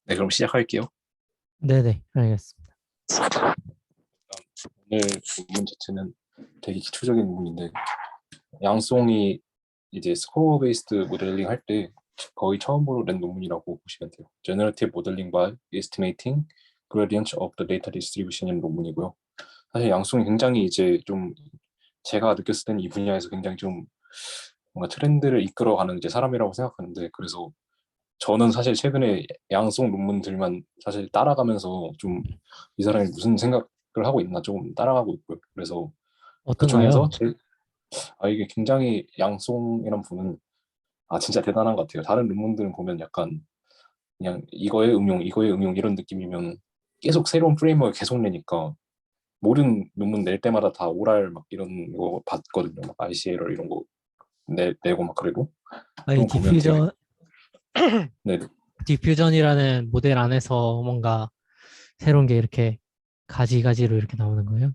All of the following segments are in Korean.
네, 그럼 시작할게요. 네네, 알겠습니다. 오늘 논문 자체는 되게 기초적인 논문인데 양송이 이제 스코어 베이스드 모델링 할 때 거의 처음으로 낸 논문이라고 보시면 돼요. Generative Modeling by Estimating Gradients of the Data Distribution이라는 논문이고요. 사실 양송이 굉장히 이제 좀 제가 느꼈을 때는 이 분야에서 굉장히 좀 뭔가 트렌드를 이끌어가는 이제 사람이라고 생각하는데, 그래서 저는 사실 최근에 양송 논문들만 사실 따라가면서 좀 이 사람이 무슨 생각을 하고 있나 조금 따라가고 있고요. 그래서 그 중에서 어떤가요? 이게 굉장히 양송이란 분은 진짜 대단한 것 같아요. 다른 논문들은 보면 약간 그냥 이거의 응용 이런 느낌이면 계속 새로운 프레임워크 계속 내니까 모든 논문 낼 때마다 다 오랄 막 이런 거 봤거든요. 막 ICL 이런 거 내고 막 그리고 이 그런 거 보면 되게 네, 디퓨전이라는 모델 안에서 뭔가 새로운 게 이렇게 가지가지로 이렇게 나오는 거예요?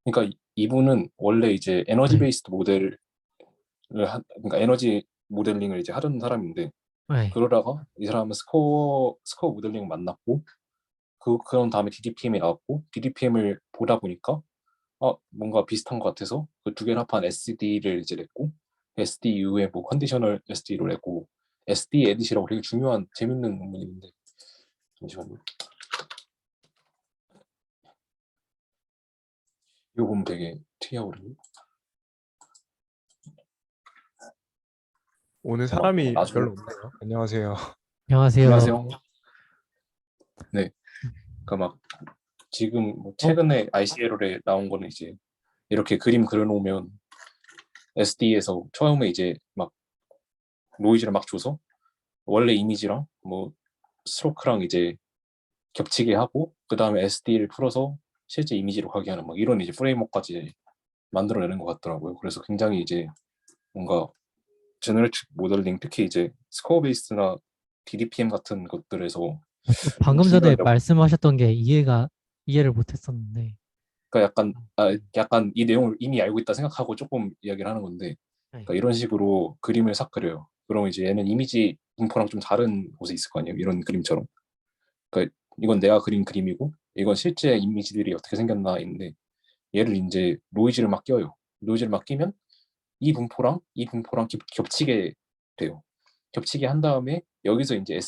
그러니까 이분은 원래 이제 에너지 네, 베이스드 모델을 그러니까 에너지 모델링을 이제 하던 사람인데, 네. 그러다가 이 사람은 스코어 모델링을 만났고 그런 다음에 DDPM이 나왔고 DDPM을 보다 보니까 뭔가 비슷한 것 같아서 그 두 개를 합한 SD를 이제 냈고, SD 이후에 뭐 컨디셔널 SD로 냈고, SD 에딧이라고 되게 중요한 재밌는 논문인데 잠시만요. 이거 보면 되게 특이하거든요. 오늘 그래서 막 사람이 나중에 별로 없네요. 안녕하세요. 안녕하세요. 안녕하세요. 네, 그러니까 막 지금 뭐 어, 최근에 ICL에 나온 거는 이제 이렇게 그림 그려놓으면 SD에서 처음에 이제 막 노이즈를 막 줘서 원래 이미지랑 뭐 스트로크랑 이제 겹치게 하고 그 다음에 SD를 풀어서 실제 이미지로 가게 하는 막 이런 이제 프레임워크까지 만들어내는 것 같더라고요. 그래서 굉장히 이제 뭔가 제너레이티브 모델링, 특히 이제 스코어 베이스나 DDPM 같은 것들에서 저 좀 방금 전에 중요하다고. 말씀하셨던 게 이해를 못했었는데. 그러니까 약간 이 내용을 이미 알고 있다 생각하고 조금 이야기를 하는 건데, 네. 그러니까 이런 식으로 그림을 싹 그려요. 그럼 이제 얘는 이미지 분포랑 좀 다른 곳에 있을 거 아니에요. 이런 그림처럼. 그러니까 이건 내가 그린 그림이고 이건 실제 이미지들이 어떻게 생겼나 있는데, 얘를 이제 노이즈를 막 껴요. 노이즈를 막 끼면 이 분포랑 겹치게 돼요. 겹치게 한 다음에 여기서 이제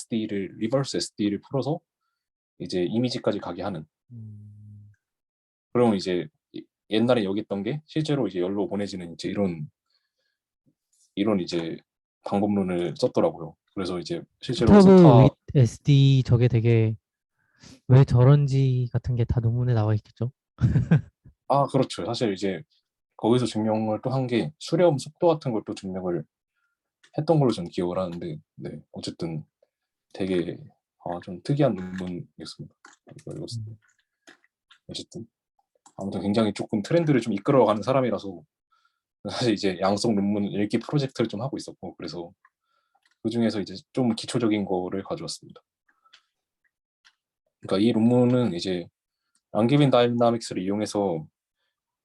리버스 SD를 풀어서 이제 이미지까지 가게 하는. 음, 그러면 이제 옛날에 여기 있던 게 실제로 이제 열로 보내지는 이제 이런 이제 방법론을 썼더라고요. 그래서 이제 실제로 GitHub 스타. with SD 저게 되게 왜 저런지 같은 게 다 논문에 나와 있겠죠? 그렇죠. 사실 이제 거기서 증명을 또 한 게 수렴 속도 같은 걸 또 증명을 했던 걸로 저는 기억을 하는데, 네, 어쨌든 되게 좀 특이한 논문이었습니다. 이거 읽었을 때. 음, 어쨌든 아무튼 굉장히 조금 트렌드를 좀 이끌어가는 사람이라서 사실 이제 양성 논문 읽기 프로젝트를 좀 하고 있었고, 그래서 그 중에서 이제 좀 기초적인 거를 가져왔습니다. 그러니까 이 논문은 이제 랑기빈 다이나믹스를 이용해서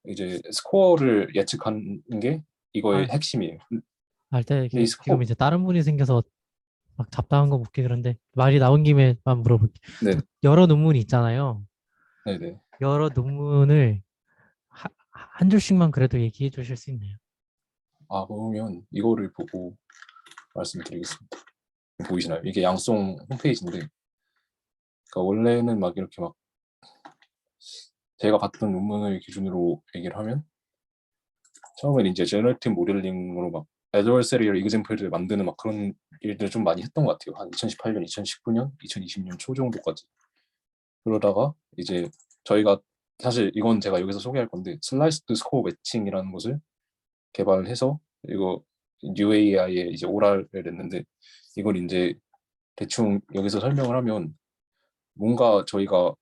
이제 스코어를 예측하는 게 이거의 아, 핵심이에요. 때 근데 이 지금 스코어. 이제 다른 분이 생겨서 막 잡다한 거 묻기 그런데 말이 나온 김에만 물어볼게요. 네, 여러 논문이 있잖아요. 네네. 여러 논문을 한 줄씩만 그래도 얘기해 주실 수 있나요? 그러면 이거를 보고 말씀드리겠습니다. 보이시나요? 이게 양송 홈페이지인데, 그러니까 원래는 막 이렇게 막 제가 봤던 논문을 기준으로 얘기를 하면 처음엔 이제 제너레이티브 모델링으로 막 애드버서리얼 이그젬플들 만드는 막 그런 일들을 좀 많이 했던 것 같아요. 한 2018년, 2019년, 2020년 초 정도까지. 그러다가 이제 저희가 사실 이건 제가 여기서 소개할 건데 슬라이스드 스코어 매칭이라는 것을 개발해서 이거 UAI에 이제 오랄을 냈는데, 이걸 이제 대충 여기서 설명을 하면 뭔가 저희가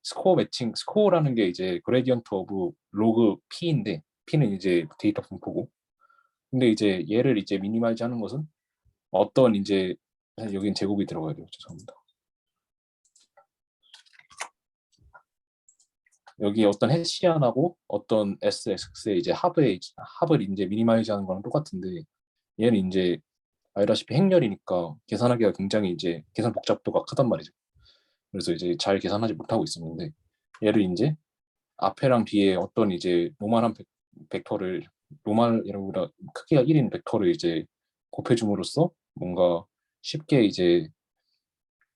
스코어 매칭, 스코어라는 게 이제 그레디언트 오브 로그 P인데 P는 이제 데이터 분포고, 근데 이제 얘를 이제 미니마이즈 하는 것은 어떤 이제 여긴 제곱이 들어가야 돼요. 죄송합니다. 여기 어떤 해시안하고 어떤 SX의 이제 합을 이제 미니마이즈 하는 거랑 똑같은데, 얘는 이제 알다시피 행렬이니까 계산하기가 굉장히 이제 계산 복잡도가 크단 말이죠. 그래서 이제 잘 계산하지 못하고 있었는데 얘를 이제 앞에랑 뒤에 어떤 이제 노멀한 벡터를 노멀이라고 크기가 1인 벡터를 이제 곱해줌으로써 뭔가 쉽게 이제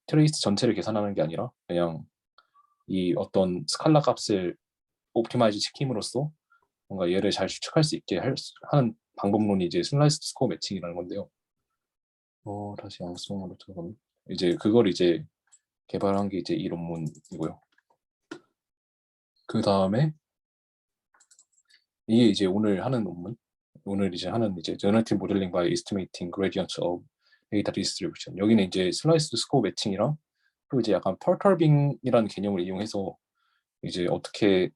트레이스 전체를 계산하는 게 아니라 그냥 이 어떤 스칼라 값을 옵티마이즈 시킴으로써 뭔가 얘를 잘 추측할 수 있게 하는 방법론이 이제 슬라이스 스코어 매칭이라는 건데요. 다시 양성으로 들어가면 이제 그걸 이제 개발한 게 이제 이 논문이고요. 그 다음에 이게 이제 오늘 하는 논문, 오늘 이제 하는 이제 Generative Modeling by Estimating Gradients of Data Distribution. 여기는 이제 슬라이스 스코어 매칭이랑 또 이제 약간 펄터빙이라는 개념을 이용해서 이제 어떻게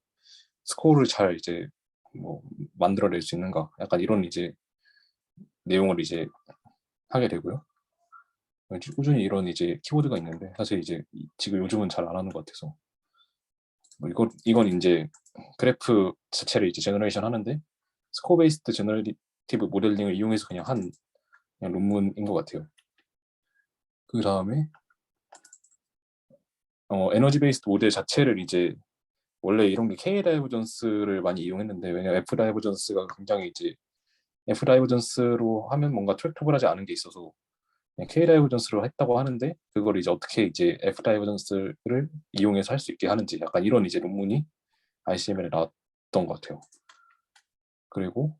스코어를 잘 이제 뭐 만들어낼 수 있는가, 약간 이런 이제 내용을 이제 하게 되고요. 꾸준히 이런 이제 키워드가 있는데 사실 이제 지금 요즘은 잘 안 하는 것 같아서 뭐 이건 이제 그래프 자체를 이제 제너레이션 하는데 스코어 베이스드 제너레이티브 모델링을 이용해서 그냥 한 그냥 논문인 것 같아요. 그 다음에 에너지 베이스드 모델 자체를 이제 원래 이런 게 K 다이버전스를 많이 이용했는데 왜냐면 F 다이버전스가 굉장히 이제 F 다이버전스로 하면 뭔가 트랙터블하지 않은 게 있어서 K 다이버전스로 했다고 하는데 그걸 이제 어떻게 이제 F 다이버전스를 이용해서 할 수 있게 하는지 약간 이런 이제 논문이 ICML에 나왔던 것 같아요. 그리고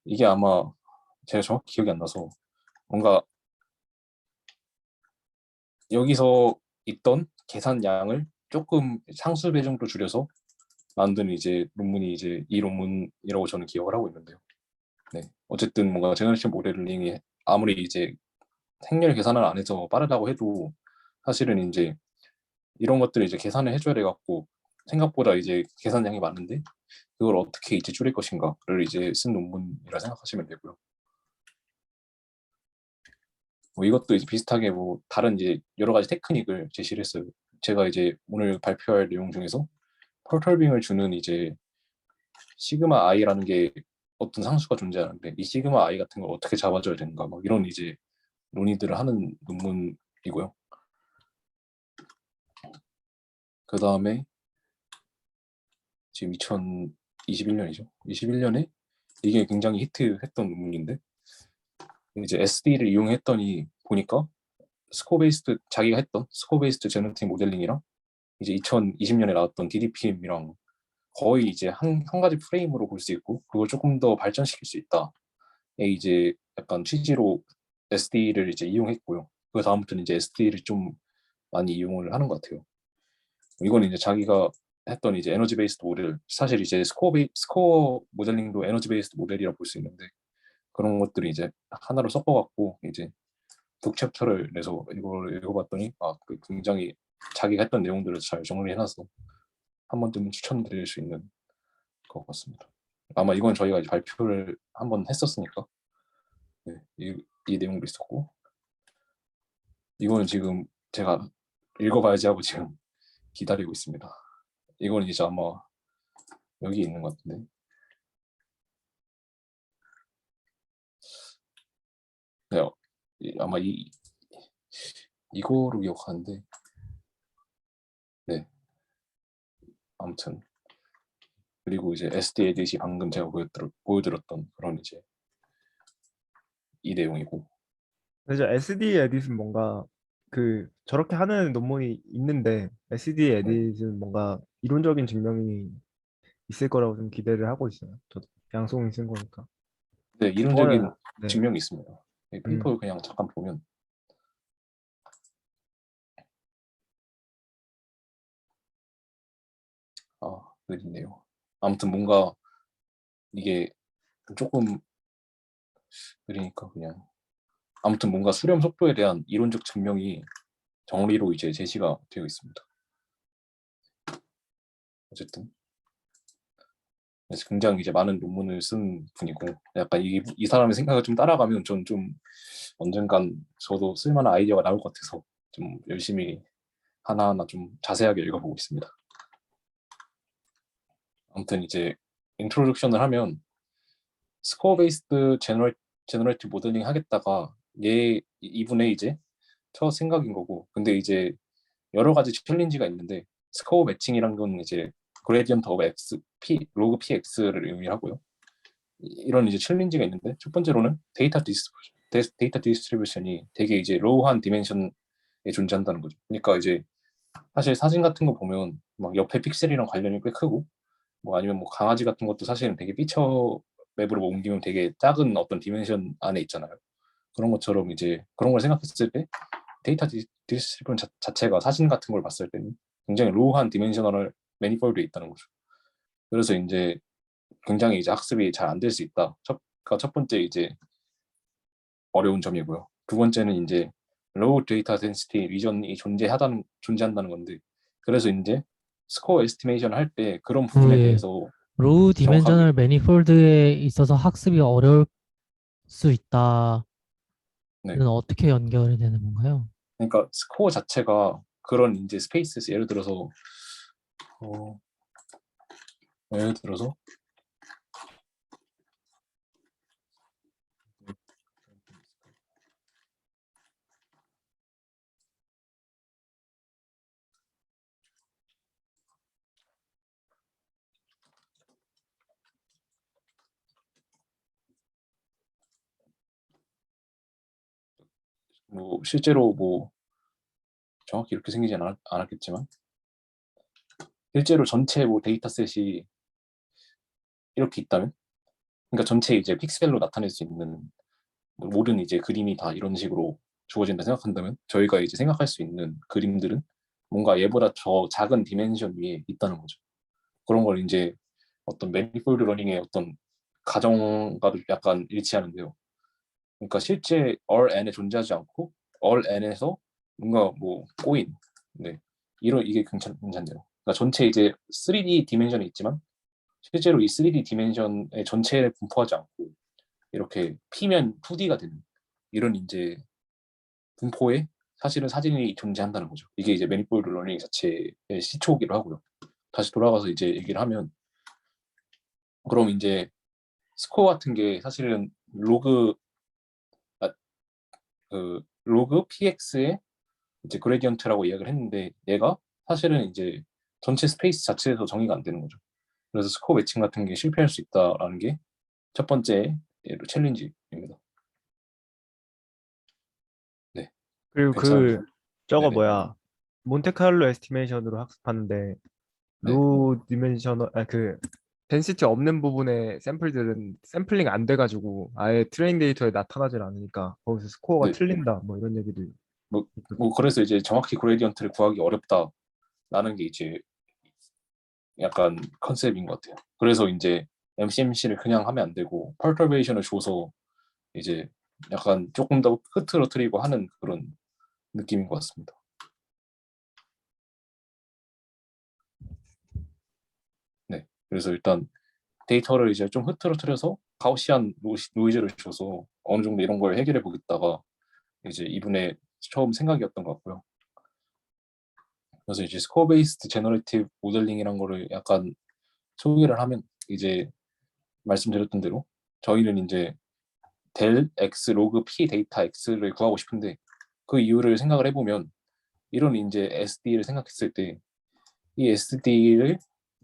이게 아마 제가 정확히 기억이 안 나서 뭔가 여기서 있던 계산량을 조금 상수 배정도 줄여서 만든 이제 논문이 이제 이 논문이라고 저는 기억을 하고 있는데요. 네, 어쨌든 뭔가 제너레이션 모델링이 아무리 이제 행렬 계산을 안 해서 빠르다고 해도 사실은 이제 이런 것들을 이제 계산을 해줘야 돼 갖고 생각보다 이제 계산량이 많은데 그걸 어떻게 이제 줄일 것인가를 이제 쓴 논문이라 생각하시면 되고요. 뭐 이것도 이제 비슷하게 뭐 다른 이제 여러 가지 테크닉을 제시를 했어요. 제가 이제 오늘 발표할 내용 중에서 펄털빙을 주는 이제 시그마 i라는 게 어떤 상수가 존재하는데 이 시그마 i 같은 걸 어떻게 잡아줘야 되는가 막 이런 이제 논의들을 하는 논문이고요. 그 다음에 지금 2021년이죠. 21년에 이게 굉장히 히트했던 논문인데 이제 SD를 이용했더니 보니까 스코어 베이스드 자기가 했던 스코어 베이스드 제너티브 모델링이랑 이제 2020년에 나왔던 DDPM이랑 거의 이제 한 가지 프레임으로 볼 수 있고 그걸 조금 더 발전시킬 수 있다. 이제 약간 취지로 SD를 이제 이용했고요. 그 다음부터는 이제 SD를 좀 많이 이용을 하는 것 같아요. 이건 이제 자기가 했던 이제 에너지 베이스드 모델, 사실 이제 스코어 모델링도 에너지 베이스드 모델이라 볼 수 있는데 그런 것들이 이제 하나로 섞어갖고 이제 북 챕터를 내서 이걸 읽어봤더니 굉장히 자기가 했던 내용들을 잘 정리해놔서 한 번쯤은 추천드릴 수 있는 것 같습니다. 아마 이건 저희가 이제 발표를 한번 했었으니까 네, 이 내용도 있었고 이거는 지금 제가 읽어봐야지 하고 지금 기다리고 있습니다. 이건 이제 아마 여기 있는 것 같은데 네, 아마 이거로 기억하는데 네 아무튼 그리고 이제 SD 에딧이 방금 제가 보여드렸던 그런 이제 이 내용이고 그래서 SD 에딧은 뭔가 그 저렇게 하는 논문이 있는데 SD 네, 에딧은 뭔가 이론적인 증명이 있을 거라고 좀 기대를 하고 있어요. 저도 양송이 쓴 거니까. 네 저거는 이론적인 네. 증명이 있습니다. 네, 음. 페이퍼를 그냥 잠깐 보면 느리네요. 아무튼 뭔가 이게 조금 느리니까 그냥 아무튼 뭔가 수렴 속도에 대한 이론적 증명이 정리로 이제 제시가 되어 있습니다. 어쨌든 그래서 굉장히 이제 많은 논문을 쓴 분이고 약간 이 사람의 생각을 좀 따라가면 전 좀 언젠간 저도 쓸만한 아이디어가 나올 것 같아서 좀 열심히 하나하나 좀 자세하게 읽어보고 있습니다. 아무튼 이제 인트로덕션을 하면 스코어 베이스드 제너레이티브 모델링 하겠다가 이분의 이제 첫 생각인 거고, 근데 이제 여러 가지 챌린지가 있는데 스코어 매칭이란 건 이제 그레디언트 오브 x p 로그 px를 의미하고요. 이런 이제 챌린지가 있는데, 첫 번째로는 데이터 디스트리뷰션이 되게 이제 로우한 디멘션에 존재한다는 거죠. 그러니까 이제 사실 사진 같은 거 보면 막 옆에 픽셀이랑 관련이 꽤 크고, 뭐 아니면 뭐 강아지 같은 것도 사실은 되게 피처 맵으로 옮기면 되게 작은 어떤 디멘션 안에 있잖아요. 그런 것처럼 이제 그런 걸 생각했을 때 데이터 디스트리뷰션 자체가 사진 같은 걸 봤을 때는 굉장히 로우한 디멘셔널 매니폴드에 있다는 거죠. 그래서 이제 굉장히 이제 학습이 잘 안 될 수 있다. 첫 번째 이제 어려운 점이고요. 두 번째는 이제 로우 데이터 덴시티 리전이 존재한다는 건데, 그래서 이제 스코어 에스티메이션 할 때 그런 부분에 예. 대해서 로우 정확하게, 디멘셔널 매니폴드에 있어서 학습이 어려울 수 있다는 네, 어떻게 연결이 되는 건가요? 그러니까 스코어 자체가 그런 이제 스페이스에서 어, 예를 들어서 뭐 실제로 뭐 정확히 이렇게 생기지 않았겠지만, 실제로 전체 뭐 데이터셋이 이렇게 있다면, 그러니까 전체 이제 픽셀로 나타낼 수 있는 뭐 모든 이제 그림이 다 이런 식으로 주어진다 생각한다면, 저희가 이제 생각할 수 있는 그림들은 뭔가 얘보다 더 작은 디멘션 위에 있다는 거죠. 그런 걸 이제 어떤 매니폴드 러닝의 어떤 가정과도 약간 일치하는데요. 그러니까 실제 all n에 존재하지 않고 all n에서 뭔가 뭐 꼬인, 네, 이게 괜찮네요. 그러니까 전체 이제 3D 디멘션이 있지만 실제로 이 3D 디멘션의 전체를 분포하지 않고 이렇게 피면 2D가 되는 이런 이제 분포에 사실은 사진이 존재한다는 거죠. 이게 이제 매니폴드 러닝 자체의 시초기로 하고요. 다시 돌아가서 이제 얘기를 하면, 그럼 이제 스코어 같은 게 사실은 아, 로그 px의 이제 그레디언트라고 이야기를 했는데, 얘가 사실은 이제 전체 스페이스 자체에서 정의가 안 되는 거죠. 그래서 스코어 매칭 같은 게 실패할 수 있다라는 게 첫 번째 챌린지입니다. 네, 그리고 괜찮으세요? 저거 네네. 뭐야, 몬테카를로 에스티메이션으로 학습하는데 네, 로우 디멘셔널 덴시티 없는 부분의 샘플들은 샘플링 안 돼가지고 아예 트레인 데이터에 나타나질 않으니까 거기서 스코어가 네. 틀린다 뭐 이런 얘기도 뭐, 있거든. 뭐 그래서 이제 정확히 그레디언트를 구하기 어렵다라는 게 이제 약간 컨셉인 것 같아요. 그래서 이제 MCMC를 그냥 하면 안 되고 펄터베이션을 줘서 이제 약간 조금 더 흐트러트리고 하는 그런 느낌인 것 같습니다. 네, 그래서 일단 데이터를 이제 좀 흐트러트려서 가우시안 노이즈를 줘서 어느 정도 이런 걸 해결해 보겠다가 이제 이분의 처음 생각이었던 것 같고요. 그래서 이제 스코어 베이스드 제너레이티브 모델링이란 거를 약간 소개를 하면, 이제 말씀드렸던 대로 저희는 이제 델 x 로그 p 데이터 x를 구하고 싶은데, 그 이유를 생각을 해보면 이런 이제 SD를 생각했을 때 이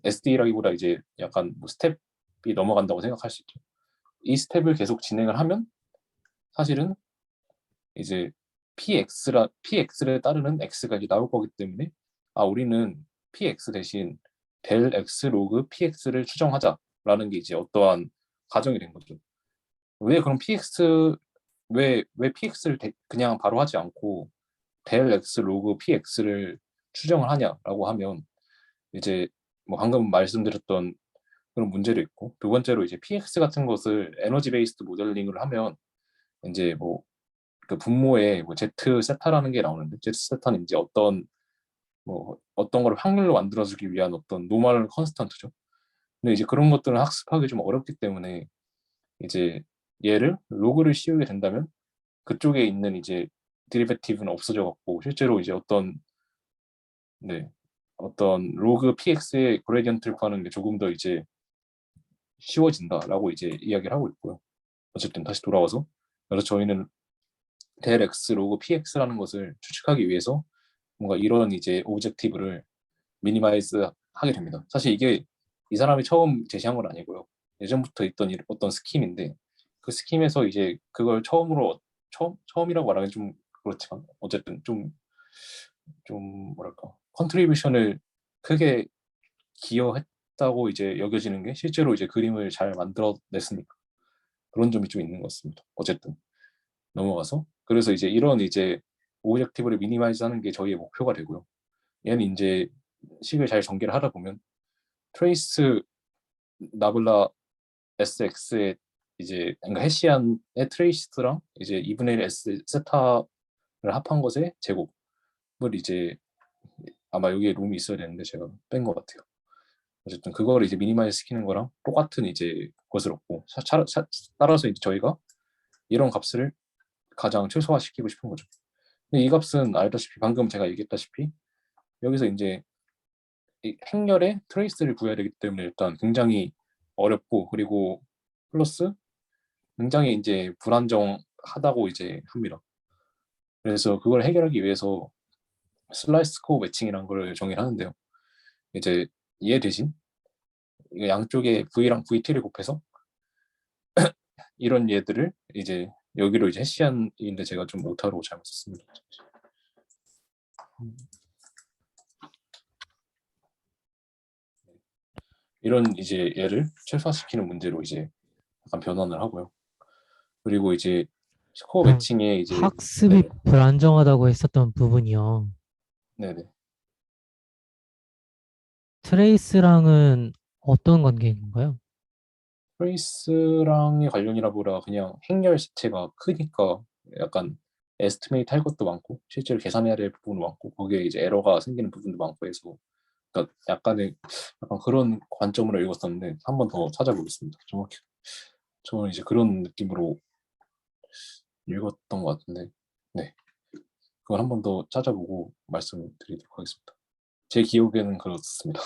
SD라기보다 이제 약간 뭐 스텝이 넘어간다고 생각할 수 있죠. 이 스텝을 계속 진행을 하면 사실은 이제 PX를 따르는 X가 이제 나올 거기 때문에, 우리는 PX 대신 델 X 로그 PX를 추정하자라는 게 이제 어떠한 가정이 된 거죠. 왜 그럼 왜 PX를 그냥 바로 하지 않고 델 X 로그 PX를 추정을 하냐라고 하면, 이제 뭐 방금 말씀드렸던 그런 문제도 있고, 두 번째로 이제 PX 같은 것을 에너지 베이스드 모델링을 하면 이제 뭐 그 분모에 뭐 Z 세타라는 게 나오는데, Z 세타는 이제 어떤 걸 확률로 만들어주기 위한 어떤 노멀 컨스턴트죠. 근데 이제 그런 것들을 학습하기 좀 어렵기 때문에 이제 얘를 로그를 씌우게 된다면 그쪽에 있는 이제 데리베티브는 없어져 갖고, 실제로 이제 네, 어떤 로그 px의 그레디언트를 구하는 게 조금 더 이제 쉬워진다라고 이제 이야기를 하고 있고요. 어쨌든 다시 돌아와서 그래서 저희는 del x 로그 px라는 것을 추측하기 위해서 뭔가 이런 이제 오브젝티브를 미니마이즈 하게 됩니다. 사실 이게 이 사람이 처음 제시한 건 아니고요. 예전부터 있던 어떤 스킴인데 그 스킴에서 이제 그걸 처음이라고 말하기 좀 그렇지만 어쨌든 좀 뭐랄까 컨트리뷰션을 크게 기여했다고 이제 여겨지는 게 실제로 이제 그림을 잘 만들어냈으니까 그런 점이 좀 있는 것 같습니다. 어쨌든 넘어가서 그래서 이제 이런 이제 오브젝티브를 미니마이즈하는 게 저희의 목표가 되고요. 얘는 이제 식을 잘 전개를 하다 보면 트레이스 나블라 SX의 이제 그러니까 해시안의 트레이스랑 이제 2분의 1 S 세타를 합한 것의 제곱을 이제 아마 여기에 룸이 있어야 되는데 제가 뺀 것 같아요. 어쨌든 그거를 이제 미니마이즈 시키는 거랑 똑같은 이제 것을 얻고 따라서 이제 저희가 이런 값을 가장 최소화시키고 싶은 거죠. 근데 이 값은 알다시피 방금 제가 얘기했다시피 여기서 이제 이 행렬에 트레이스를 구해야 되기 때문에 일단 굉장히 어렵고 그리고 플러스 굉장히 이제 불안정하다고 이제 합니다. 그래서 그걸 해결하기 위해서 슬라이스 코어 매칭이라는 걸 정의를 하는데요. 이제 얘 대신 양쪽에 V랑 VT를 곱해서 이런 얘들을 이제 여기로 이제 해시안인데 제가 좀 오타로 잘못 썼습니다. 이런 이제 얘를 최소화시키는 문제로 이제 약간 변환을 하고요. 그리고 이제 스코어 매칭에 이제 학습이 네네. 불안정하다고 했었던 부분이요. 네네. 트레이스랑은 어떤 관계인 건가요? 트레이스랑의 관련이라 보다 그냥 행렬 자체가 크니까 약간 에스티메이트 할 것도 많고 실제로 계산해야 될 부분도 많고 거기에 이제 에러가 생기는 부분도 많고 해서 그러니까 약간 그런 관점으로 읽었었는데 한 번 더 찾아보겠습니다. 정확히 저는 이제 그런 느낌으로 읽었던 것 같은데 네 그걸 한 번 더 찾아보고 말씀드리도록 하겠습니다. 제 기억에는 그렇습니다.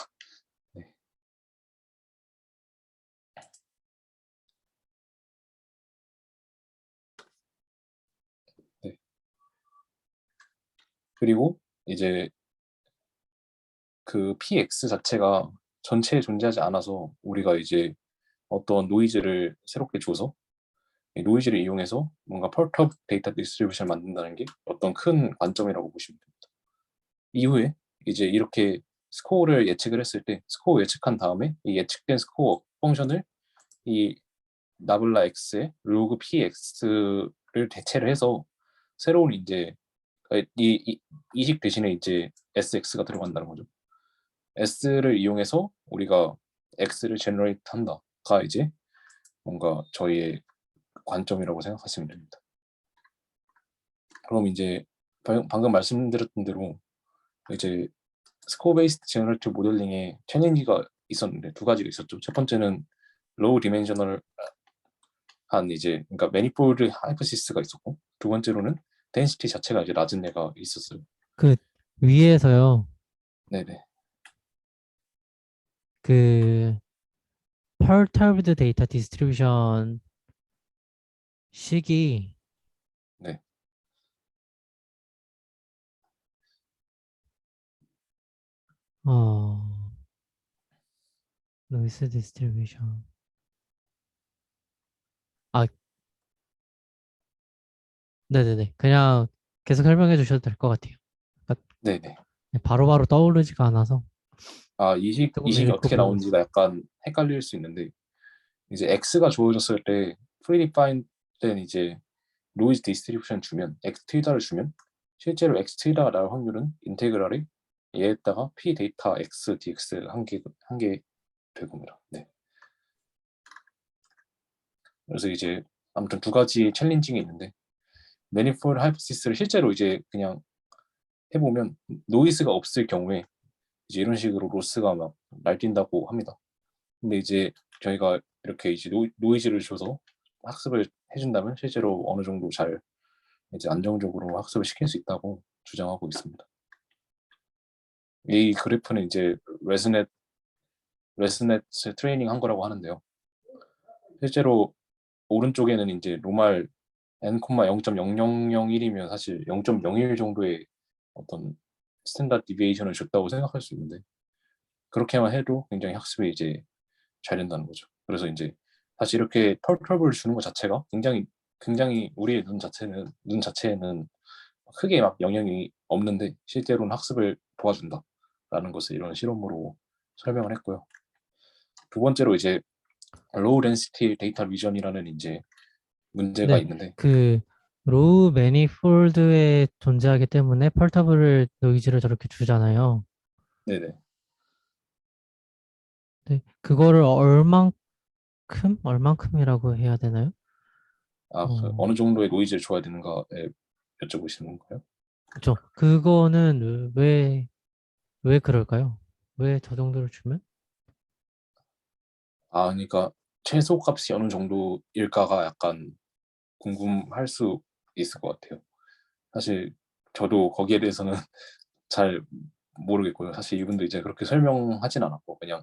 네. 네. 그리고 이제 그 PX 자체가 전체에 존재하지 않아서 우리가 이제 어떤 노이즈를 새롭게 줘서 이 노이즈를 이용해서 뭔가 펄터 데이터 디스트리뷰션을 만든다는 게 어떤 큰 관점이라고 보시면 됩니다. 이후에 이제 이렇게 스코어를 예측을 했을 때 스코어 예측한 다음에 이 예측된 스코어 펑션을 이 나블라 x의 로그 px를 대체를 해서 새로운 이제 이식 대신에 이제 sx가 들어간다는 거죠. s를 이용해서 우리가 x를 제너레이트 한다가 이제 뭔가 저희의 관점이라고 생각하시면 됩니다. 그럼 이제 방금 말씀드렸던 대로 이제 스코어 베이스드 제너레이티브 모델링에 챌린지가 있었는데 두 가지가 있었죠. 첫 번째는 로우 디멘셔널 한 이제 그러니까 매니폴드 하이퍼시스가 있었고 두 번째로는 덴시티 자체가 이제 낮은 애가 있었어요. 그 위에서요. 네네. 그 perturbed data distribution 식이 네. noise distribution. 아, 네네네. 그냥 계속 설명해 주셔도 될 것 같아요. 그러니까 네네. 바로바로 떠오르지가 않아서 아, 조금 이식이 읽고 어떻게 보고 나오는지가 약간 헷갈릴 수 있는데 이제 x가 주어졌을 때 프리디파인 된 이제 노이즈 디스트리뷰션 주면 x 트위다를 주면 실제로 x 트위다가 나올 확률은 인테그랄이 얘에다가 p 데이터 x dx 한개 될 겁니다. 네. 그래서 이제 아무튼 두 가지 챌린징이 있는데 매니폴드 하이포시스를 실제로 이제 그냥 해보면 노이즈가 없을 경우에 이제 이런 식으로 로스가 막 날뛴다고 합니다. 근데 이제 저희가 이렇게 이제 노이즈를 줘서 학습을 해준다면 실제로 어느 정도 잘 이제 안정적으로 학습을 시킬 수 있다고 주장하고 있습니다. 이 그래프는 이제 레스넷 트레이닝 한 거라고 하는데요. 실제로 오른쪽에는 이제 노말 n,0.0001이면 사실 0.01 정도의 어떤 스탠다드 디비에이션을 줬다고 생각할 수 있는데 그렇게만 해도 굉장히 학습이 이제 잘 된다는 거죠. 그래서 이제 사실 이렇게 펄터블 주는 것 자체가 굉장히 우리의 눈 자체에는 크게 막 영향이 없는데 실제로는 학습을 도와준다라는 것을 이런 실험으로 설명을 했고요. 두 번째로 이제 로우 덴시티 데이터 비전이라는 이제 문제가 네, 있는데 그 로우 매니폴드에 존재하기 때문에 펄터블 노이즈를 저렇게 주잖아요. 네네. 네, 그거를 얼만큼이라고 해야 되나요? 그 어, 어느 정도의 노이즈를 줘야 되는가에 여쭤보시는 건가요? 그죠. 그거는 왜 그럴까요? 왜 저 정도를 주면? 그러니까 최소 값이 어느 정도일까가 약간 궁금할 수 있을 것 같아요. 사실 저도 거기에 대해서는 잘 모르겠고요. 사실 이분도 이제 그렇게 설명하진 않았고 그냥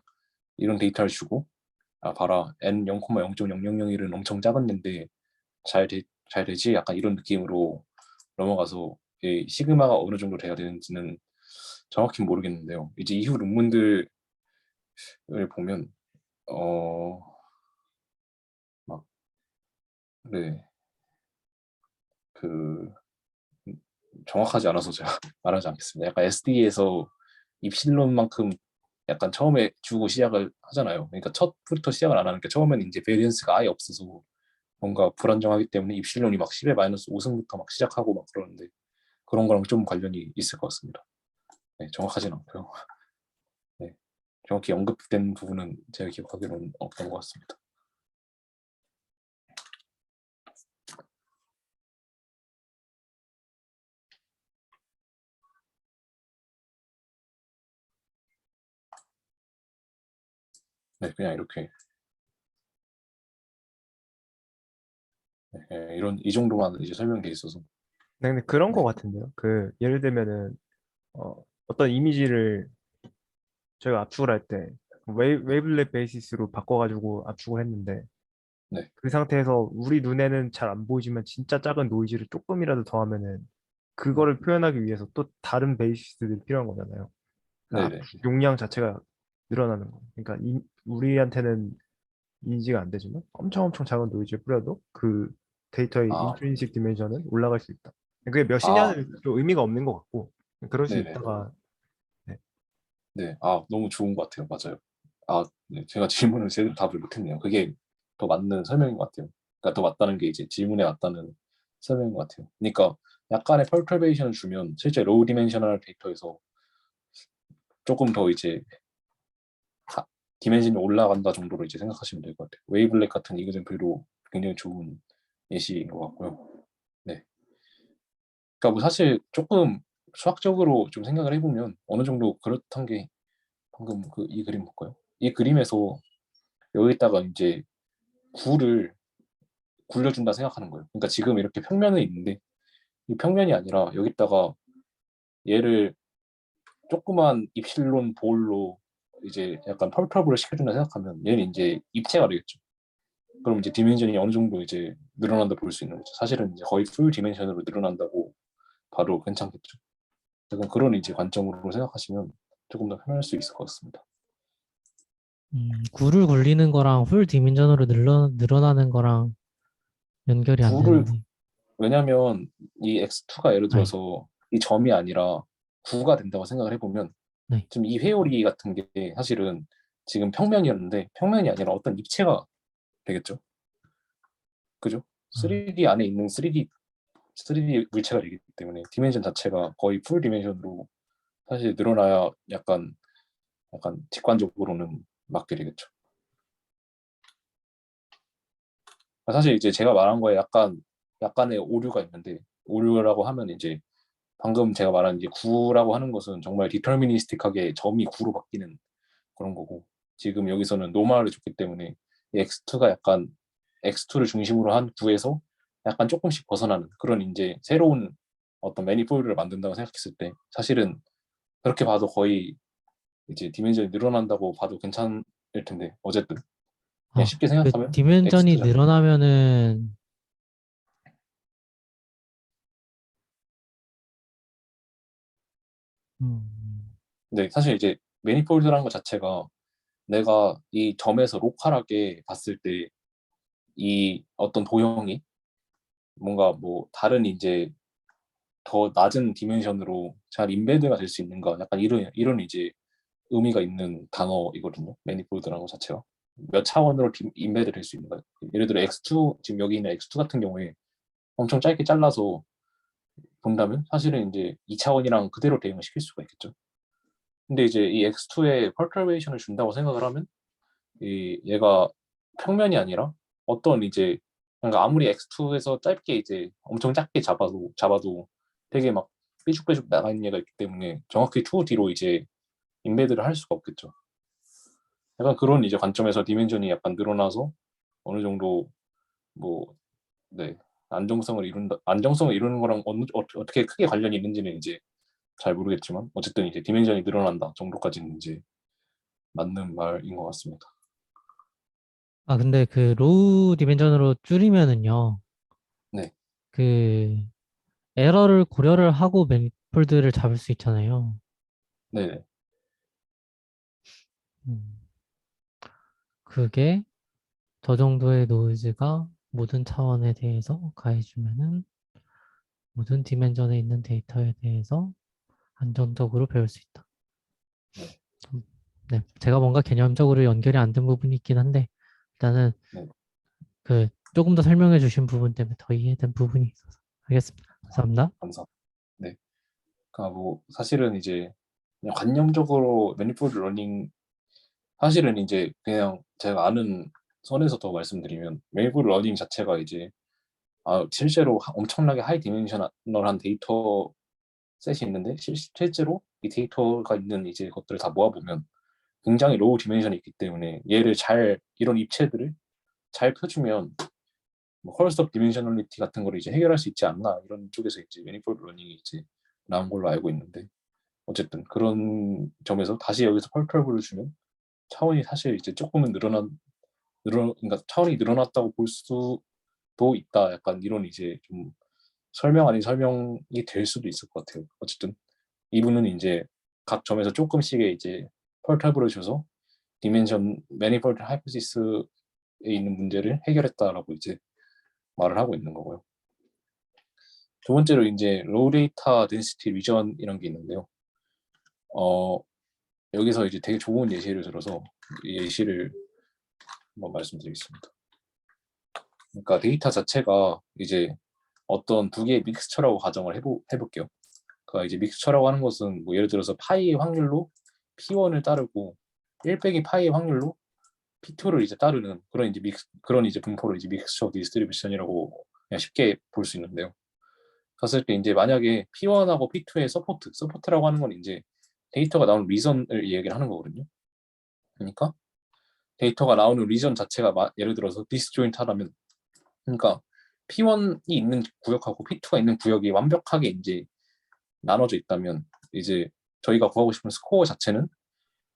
이런 데이터를 주고 봐라 n 0,0.000일은 엄청 작은 데 잘 되지? 약간 이런 느낌으로 넘어가서 이 시그마가 어느 정도 돼야 되는지는 정확히 모르겠는데요. 이제 이후 논문들을 보면 어, 막, 네, 그 정확하지 않아서 제가 말하지 않겠습니다. 약간 SD에서 입실론만큼 약간 처음에 주고 시작을 하잖아요. 그러니까 첫부터 시작을 안 하니까 처음에는 이제 베리언스가 아예 없어서 뭔가 불안정하기 때문에 입실론이 막 10의 마이너스 5승부터 막 시작하고 막 그러는데 그런 거랑 좀 관련이 있을 것 같습니다. 네, 정확하진 않고요. 네, 정확히 언급된 부분은 제가 기억하기로는 없던 것 같습니다. 네, 그냥 이렇게 이런 이 정도만 이제 설명돼 있어서 네, 근데 그런 거 네, 같은데요. 그 예를 들면은 어떤 이미지를 저희가 압축을 할 때 웨이블렛 베이시스로 바꿔가지고 압축을 했는데 네, 그 상태에서 우리 눈에는 잘 안 보이지만 진짜 작은 노이즈를 조금이라도 더하면은 네, 그거를 표현하기 위해서 또 다른 베이시스들이 필요한 거잖아요. 그 네, 네. 압축 용량 자체가 늘어나는 거. 그러니까 우리한테는 인지가 안 되지만 엄청 작은 노이즈를 뿌려도 그 데이터의 아, 인트린식 디멘션은 올라갈 수 있다. 그게 아, 몇이냐는 좀 의미가 없는 것 같고 그럴 수 네, 네, 있다가 네. 네. 너무 좋은 것 같아요. 맞아요. 네, 제가 질문을 제대로 답을 못했네요. 그게 더 맞는 설명인 것 같아요. 그러니까 더 맞다는 게 이제 질문에 맞다는 설명인 것 같아요. 그러니까 약간의 펄터베이션을 주면 실제 로우 디멘셔널 데이터에서 조금 더 이제 디멘션이 올라간다 정도로 이제 생각하시면 될 것 같아요. 웨이블렛 같은 이그젠플도 굉장히 좋은 예시인 것 같고요. 네. 그러니까 뭐 사실 조금 수학적으로 좀 생각을 해보면 어느 정도 그렇단 게 방금 이 그림 볼까요? 이 그림에서 여기다가 이제 굴을 굴려준다 생각하는 거예요. 그러니까 지금 이렇게 평면에 있는데 이 평면이 아니라 여기다가 얘를 조그만 입실론 볼로 이제 약간 펄펄블을 시켜준다 생각하면 얘는 이제 입체가 되겠죠. 그럼 이제 디멘션이 어느 정도 이제 늘어난다 볼 수 있는 거죠. 사실은 이제 거의 풀 디멘션으로 늘어난다고 봐도 괜찮겠죠. 약간 그런 이제 관점으로 생각하시면 조금 더 편할 수 있을 것 같습니다. 굴을 굴리는 거랑 홀 디멘전으로 늘어나는 거랑 연결이 안 굴을 되는데. 왜냐하면 이 x2가 예를 아니, 들어서 이 점이 아니라 9가 된다고 생각을 해보면 네. 지금 이 회오리 같은 게 사실은 지금 평면이었는데 평면이 아니라 어떤 입체가 되겠죠. 그죠? 아, 3D 안에 있는 3D 물체가 되기 때문에 디멘션 자체가 거의 풀 디멘션으로 사실 늘어나야 약간 직관적으로는 맞게 되겠죠. 사실 이제 제가 말한 거에 약간의 오류가 있는데 오류라고 하면 이제 방금 제가 말한 이제 9라고 하는 것은 정말 디터미니스틱하게 점이 9로 바뀌는 그런 거고 지금 여기서는 노멀을 줬기 때문에 이 x2가 약간 x2를 중심으로 한 9에서 약간 조금씩 벗어나는 그런 이제 새로운 어떤 매니폴드를 만든다고 생각했을 때 사실은 그렇게 봐도 거의 이제 디멘전이 늘어난다고 봐도 괜찮을 텐데 어쨌든 그냥 쉽게 그 생각하면 디멘전이 X2잖아요. 늘어나면은 음, 근데 사실 이제 매니폴드라는 것 자체가 내가 이 점에서 로컬하게 봤을 때 이 어떤 도형이 뭔가 뭐 다른 이제 더 낮은 디멘션으로 잘 인베드가 될 수 있는가 약간 이런 이제 의미가 있는 단어이거든요. 매니폴드라는 것 자체가 몇 차원으로 인베드 될 수 있는가. 예를 들어 X2 지금 여기 있는 X2 같은 경우에 엄청 짧게 잘라서 본다면 사실은 이제 2차원이랑 그대로 대응을 시킬 수가 있겠죠. 근데 이제 이 X2에 펄터베이션을 준다고 생각을 하면 이 얘가 평면이 아니라 어떤 이제 그러니까 아무리 X2에서 짧게 이제 엄청 작게 잡아도 되게 막 삐죽삐죽 나가 있는 얘가 있기 때문에 정확히 2D로 이제 인베드를 할 수가 없겠죠. 약간 그런 이제 관점에서 디멘전이 약간 늘어나서 어느 정도 뭐 네, 안정성을 이루는 거랑 어떻게 크게 관련이 있는지는 이제 잘 모르겠지만 어쨌든 이제 디멘전이 늘어난다 정도까지는 이제 맞는 말인 것 같습니다. 근데 그 로우 디멘전으로 줄이면은요. 네, 그 에러를 고려를 하고 매니폴드를 잡을 수 있잖아요. 네, 음, 그게 저 정도의 노이즈가 모든 차원에 대해서 가해주면은 모든 디멘전에 있는 데이터에 대해서 안정적으로 배울 수 있다. 네, 음, 네, 제가 뭔가 개념적으로 연결이 안 된 부분이 있긴 한데 일단은 네. 그 조금 더 설명해 주신 부분 때문에 더 이해된 부분이 있어서 알겠습니다. 감사합니다. 감사. 네. 그러니까 뭐 사실은 이제 그냥 관념적으로 매니폴드 러닝 사실은 이제 그냥 제가 아는 선에서 더 말씀드리면 매니폴드 러닝 자체가 이제 실제로 엄청나게 하이 디멘셔널한 데이터 셋이 있는데 실제로 이 데이터가 있는 이제 것들을 다 모아보면 굉장히 로우 디멘션이 있기 때문에 얘를 잘 이런 입체들을 잘 펴주면 뭐 컬스 옵 디멘셔널리티 같은 걸 이제 해결할 수 있지 않나 이런 쪽에서 이제 매니폴드 러닝이 이제 나온 걸로 알고 있는데 어쨌든 그런 점에서 다시 여기서 펄터블을 주면 차원이 사실 이제 조금은 그러니까 차원이 늘어났다고 볼 수도 있다. 약간 이런 이제 좀 설명 아닌 설명이 될 수도 있을 것 같아요. 어쨌든 이분은 이제 각 점에서 조금씩의 이제 펄터블을 줘서 디멘션 매니폴드 하이포시스에 있는 문제를 해결했다라고 이제 말을 하고 있는 거고요. 두 번째로 이제 로우 데이터 덴시티 리전이라는 게 있는데요. 어, 여기서 이제 되게 좋은 예시를 들어서 이 예시를 한번 말씀드리겠습니다. 그러니까 데이터 자체가 이제 어떤 두 개의 믹스처라고 가정을 해볼게요. 그러니까 이제 믹스처라고 하는 것은 뭐 예를 들어서 파이의 확률로 P1을 따르고 1 빼기 파이의 확률로 P2를 이제 따르는 그런 이제 분포를 이제 믹스처 디스트리뷰션이라고 그냥 쉽게 볼 수 있는데요. 봤을 때 이제 만약에 P1하고 P2의 서포트라고 하는 건 이제 데이터가 나오는 리전을 얘기를 하는 거거든요. 그러니까 데이터가 나오는 리전 자체가 예를 들어서 디스조인트하다면 그러니까 P1이 있는 구역하고 P2가 있는 구역이 완벽하게 이제 나눠져 있다면 이제 저희가 구하고 싶은 스코어 자체는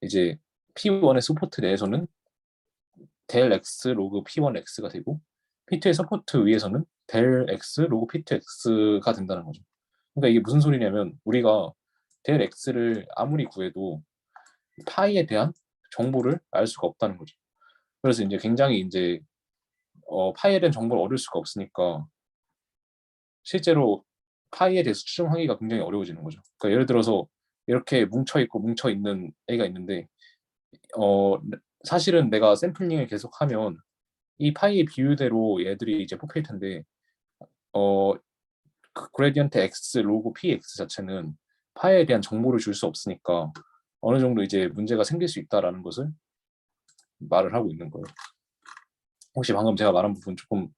이제 P1의 서포트 내에서는 델 X 로그 P1 X가 되고 P2의 서포트 위에서는 델 X 로그 P2 X가 된다는 거죠. 그러니까 이게 무슨 소리냐면 우리가 델 X를 아무리 구해도 파이에 대한 정보를 알 수가 없다는 거죠. 그래서 이제 굉장히 이제 파이에 대한 정보를 얻을 수가 없으니까 실제로 파이에 대해서 추정하기가 굉장히 어려워지는 거죠. 그러니까 예를 들어서 이렇게 뭉쳐 있는 애가 있는데 어, 사실은 내가 샘플링을 계속하면 이 파이의 비율대로 얘들이 이제 뽑힐 텐데 어, 그 그레디언트 x 로그 px 자체는 파이에 대한 정보를 줄 수 없으니까 어느 정도 이제 문제가 생길 수 있다라는 것을 말을 하고 있는 거예요. 혹시 방금 제가 말한 부분 조금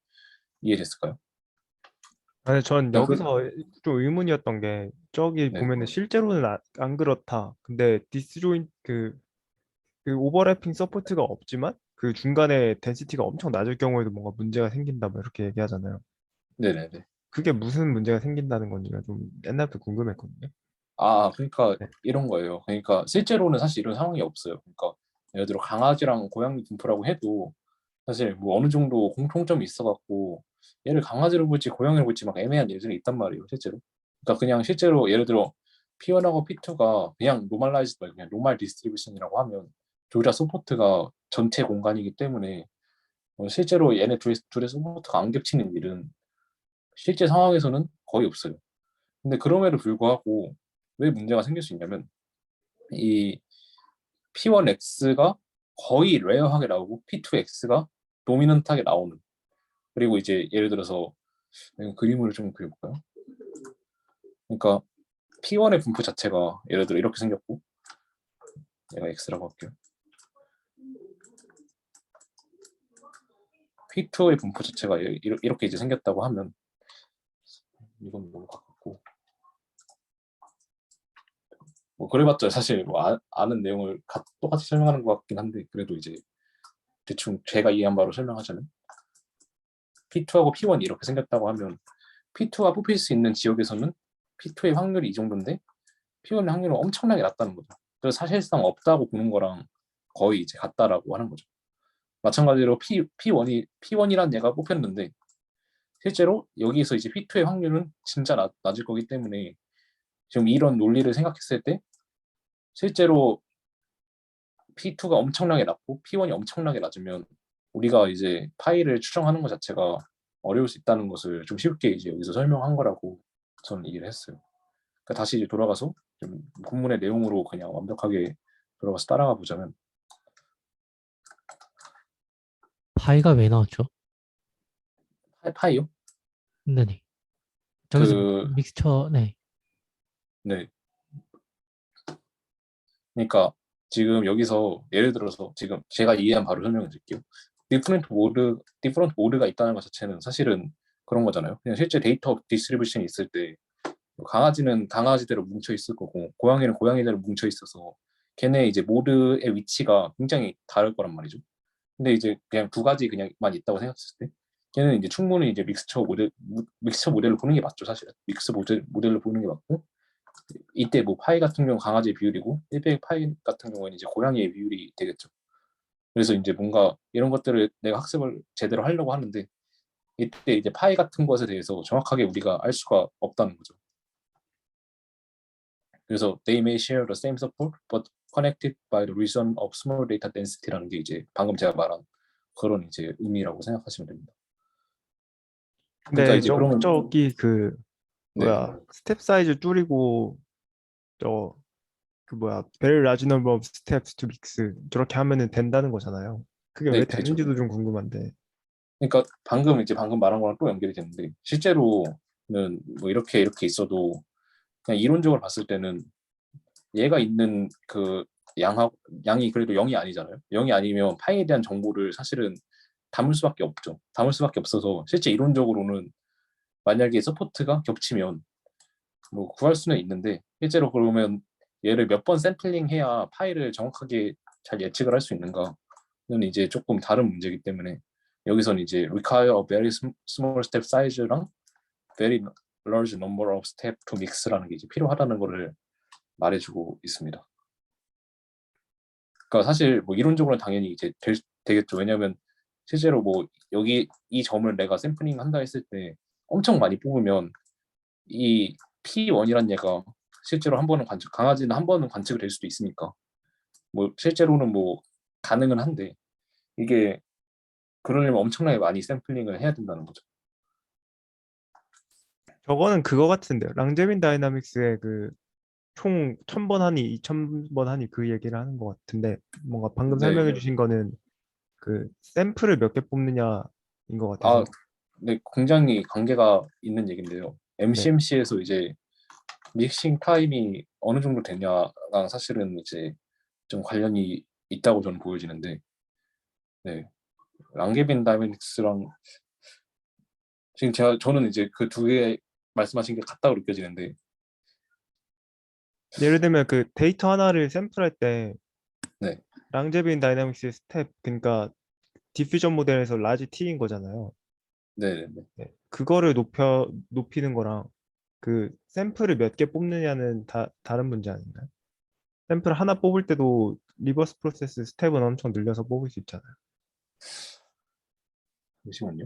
이해됐을까요? 아니, 전 그러니까 여기서 좀 의문이었던 게 저기 네, 보면은 실제로는 안 그렇다. 근데 디스조인 그 오버래핑 서포트가 없지만 그 중간에 덴시티가 엄청 낮을 경우에도 뭔가 문제가 생긴다 뭐 이렇게 얘기하잖아요. 네네네. 그게 무슨 문제가 생긴다는 건지가 좀 옛날부터 궁금했거든요. 그러니까 네. 이런 거예요. 그러니까 실제로는 사실 이런 상황이 없어요. 그러니까 예를 들어 강아지랑 고양이 분포라고 해도 사실 뭐 어느 정도 공통점이 있어갖고 얘를 강아지로 볼지 고양이로 볼지 막 애매한 예들이 있단 말이에요, 실제로. 그러니까 그냥 실제로 예를 들어 P1하고 P2가 그냥 노멀라이즈드 말고 그냥 노멀 디스트리뷰션이라고 하면 둘 다 서포트가 전체 공간이기 때문에 실제로 얘네 둘의 서포트가 안 겹치는 일은 실제 상황에서는 거의 없어요. 근데 그럼에도 불구하고 왜 문제가 생길 수 있냐면 이 P1X가 거의 레어하게 나오고 P2X가 도미넌트하게 나오는. 그리고 이제 예를 들어서 그림을 좀 그려볼까요? 그러니까 P1의 분포 자체가 예를 들어 이렇게 생겼고 얘가 X라고 할게요. P2의 분포 자체가 이렇게 이제 생겼다고 하면 이건 너무 가깝고 뭐 그래봤자 사실 뭐 아는 내용을 똑같이 설명하는 것 같긴 한데 그래도 이제 대충 제가 이해한 바로 설명하자면 P2하고 P1이 이렇게 생겼다고 하면 P2가 뽑힐 수 있는 지역에서는 P2의 확률이 이 정도인데 P1의 확률은 엄청나게 낮다는 거죠. 그래서 사실상 없다고 보는 거랑 거의 이제 같다라고 하는 거죠. 마찬가지로 P1이란 얘가 뽑혔는데 실제로 여기서 이제 P2의 확률은 진짜 낮을 거기 때문에 지금 이런 논리를 생각했을 때 실제로 P2가 엄청나게 낮고 P1이 엄청나게 낮으면 우리가 이제 파이를 추정하는 것 자체가 어려울 수 있다는 것을 좀 쉽게 이제 여기서 설명한 거라고 저는 이해를 했어요. 그러니까 다시 이제 돌아가서 좀 본문의 내용으로 그냥 완벽하게 돌아가서 따라가 보자면 파이가 왜 나왔죠? 파이요? 네네. 저기서 그, 믹스처, 네. 네. 그러니까 지금 여기서 예를 들어서 지금 제가 이해한 바로 설명을 드릴게요. 디퍼런트 모드가 있다는 것 자체는 사실은 그런 거잖아요. 그냥 실제 데이터 디스트리뷰션이 있을 때 강아지는 강아지대로 뭉쳐 있을 거고 고양이는 고양이대로 뭉쳐 있어서 걔네 이제 모드의 위치가 굉장히 다를 거란 말이죠. 근데 이제 그냥 두 가지 그냥만 있다고 생각했을 때 걔는 이제 충분히 이제 믹스처 모델로 보는 게 맞죠, 사실은. 모델로 보는 게 맞고 이때 뭐 파이 같은 경우 강아지의 비율이고 1대1 파이 같은 경우는 이제 고양이의 비율이 되겠죠. 그래서 이제 뭔가 이런 것들을 내가 학습을 제대로 하려고 하는데 이때 이제 파이 같은 것에 대해서 정확하게 우리가 알 수가 없다는 거죠. 그래서 they may share the same support but connected by the reason of small data density라는 게 이제 방금 제가 말한 그런 이제 의미라고 생각하시면 됩니다. 그러니까 근데 이제 그러면 저기 그 네, 뭐야 스텝 사이즈 줄이고 저 그 뭐야 very large number of steps to mix 저렇게 하면은 된다는 거잖아요. 그게 왜 네 되죠. 되는지도 좀 궁금한데. 그러니까 방금 말한 거랑 또 연결이 되는데 실제로는 뭐 이렇게 있어도 그냥 이론적으로 봤을 때는 얘가 있는 그 양이 그래도 0이 아니잖아요. 0이 아니면 파이에 대한 정보를 사실은 담을 수밖에 없죠. 담을 수밖에 없어서 실제 이론적으로는 만약에 서포트가 겹치면 뭐 구할 수는 있는데 실제로 그러면 얘를 몇 번 샘플링 해야 파일을 정확하게 잘 예측을 할 수 있는가는 이제 조금 다른 문제이기 때문에 여기서는 이제 require a very small step size랑 very large number of step to mix라는 게 이제 필요하다는 거를 말해주고 있습니다. 그러니까 사실 뭐 이론적으로는 당연히 이제 되겠죠. 왜냐하면 실제로 뭐 여기 이 점을 내가 샘플링 한다 했을 때 엄청 많이 뽑으면 이 P1이란 얘가 실제로 한 번은 강아지는 한 번은 관측이 될 수도 있으니까 뭐 실제로는 뭐 가능은 한데 이게 그러려면 엄청나게 많이 샘플링을 해야 된다는 거죠. 저거는 그거 같은데요. 랑제빈 다이나믹스의 그 총 1000번 하니 2000번 하니 그 얘기를 하는 것 같은데 뭔가 방금 네. 설명해 주신 거는 그 샘플을 몇 개 뽑느냐인 것 아, 같아서. 네, 굉장히 관계가 있는 얘긴데요. 네. MCMC에서 이제 믹싱 타임이 어느 정도 되냐랑 사실은 이제 좀 관련이 있다고 저는 보여지는데, 네, 랑게빈 다이내믹스랑 지금 저는 이제 그 두 개 말씀하신 게 같다고 느껴지는데, 예를 들면 그 데이터 하나를 샘플할 때 네, 랑제빈 다이나믹스의 스텝 그러니까 디퓨전 모델에서 라지 T인 거잖아요. 네, 네, 네. 네. 그거를 높이는 거랑 그 샘플을 몇 개 뽑느냐는 다른 문제 아닌가요? 샘플 하나 뽑을 때도 리버스 프로세스 스텝은 엄청 늘려서 뽑을 수 있잖아요. 잠시만요.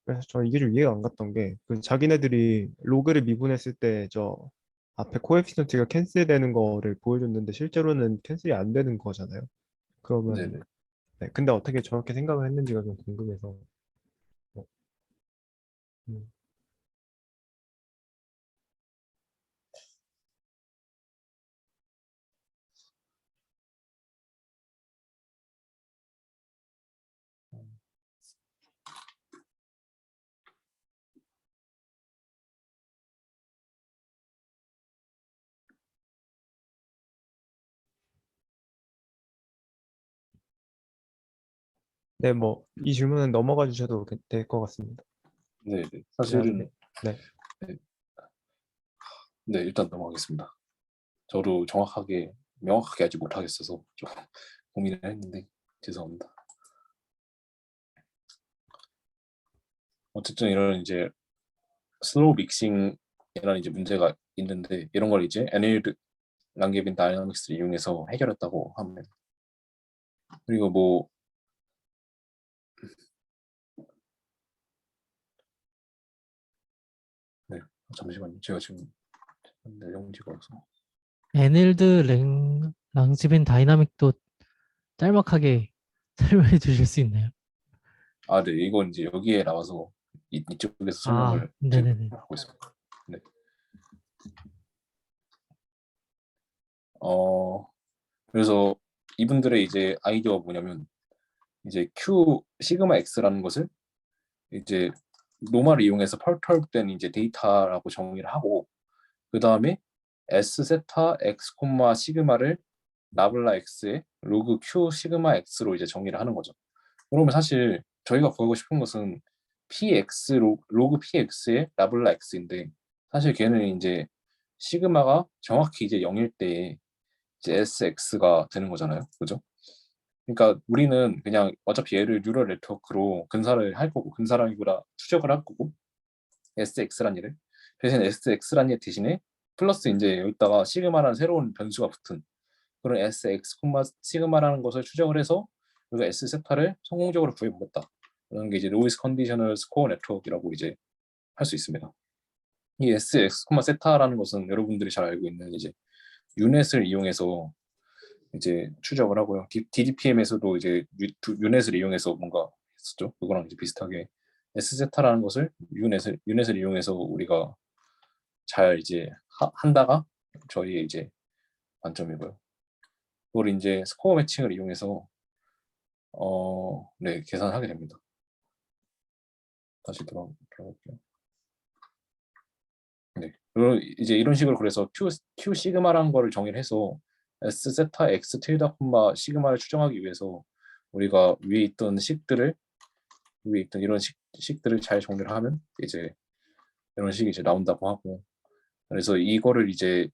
그래서 저 이게 좀 이해가 안 갔던 게 그 자기네들이 로그를 미분했을 때 저 앞에 코에피션트가 캔슬되는 거를 보여줬는데 실제로는 캔슬이 안 되는 거잖아요. 그러면 네네. 네, 근데 어떻게 저렇게 생각을 했는지가 좀 궁금해서. 어, 음. 네, 뭐 이 질문은 넘어가 주셔도 될 것 같습니다. 네네. 네, 사실은 네. 네, 네, 일단 넘어가겠습니다. 저도 정확하게 명확하게 하지 못하겠어서 좀 고민을 했는데 죄송합니다. 어쨌든 이런 이제 슬로우 믹싱이라는 이제 문제가 있는데 이런 걸 이제 NLD 랑게빈 다이나믹스를 이용해서 해결했다고 합니다. 그리고 뭐 네, 잠시만요. 제가 지금 내용지가 없어. 에닐드 랑지빈 다이나믹도 짤막하게 설명해 주실 수 있나요? 아, 네, 이건 이제 여기에 나와서 이쪽에서 아, 설명을 지금 네네네. 하고 있습니다. 네. 그래서 이분들의 이제 아이디어가 뭐냐면 이제 Q 시그마 X라는 것을 이제 노마를 이용해서 펄터된 이제 데이터라고 정의를 하고 그 다음에 S 세타 X 콤마 시그마를 나블라 X의 로그 Q 시그마 X로 이제 정의를 하는 거죠. 그러면 사실 저희가 구하고 싶은 것은 PX 로그 PX의 나블라 X인데 사실 걔는 이제 시그마가 정확히 이제 0일 때 이제 SX가 되는 거잖아요. 그죠? 그러니까 우리는 그냥 어차피 얘를 뉴럴 네트워크로 근사를 할 거고 근사라기보다 추적을 할 거고 SX란 얘를 대신 SX란 얘 대신에 플러스 이제 여기다가 시그마라는 새로운 변수가 붙은 그런 SX, 시그마라는 것을 추적을 해서 우리가 S 세타를 성공적으로 구해보겠다. 그런 게 이제 로이스 컨디셔널 스코어 네트워크라고 이제 할 수 있습니다. 이 SX, 세타라는 것은 여러분들이 잘 알고 있는 이제 유넷을 이용해서 이제 추적을 하고요. DDPM에서도 이제 유넷을 이용해서 뭔가 했었죠. 그거랑 이제 비슷하게 SZ라는 것을 유넷을 이용해서 우리가 잘 이제 한다가 저희의 이제 관점이고요. 그걸 이제 스코어 매칭을 이용해서 네, 계산하게 됩니다. 다시 들어볼게요. 네. 그리고 이제 이런 식으로 그래서 Q 시그마라는 거를 정의를 해서 S 세타 X tilda 콤마 시그마를 추정하기 위해서 우리가 위에 있던 이런 식들을 잘 정리를 하면 이제 이런 식이 이제 나온다고 하고 그래서 이거를 이제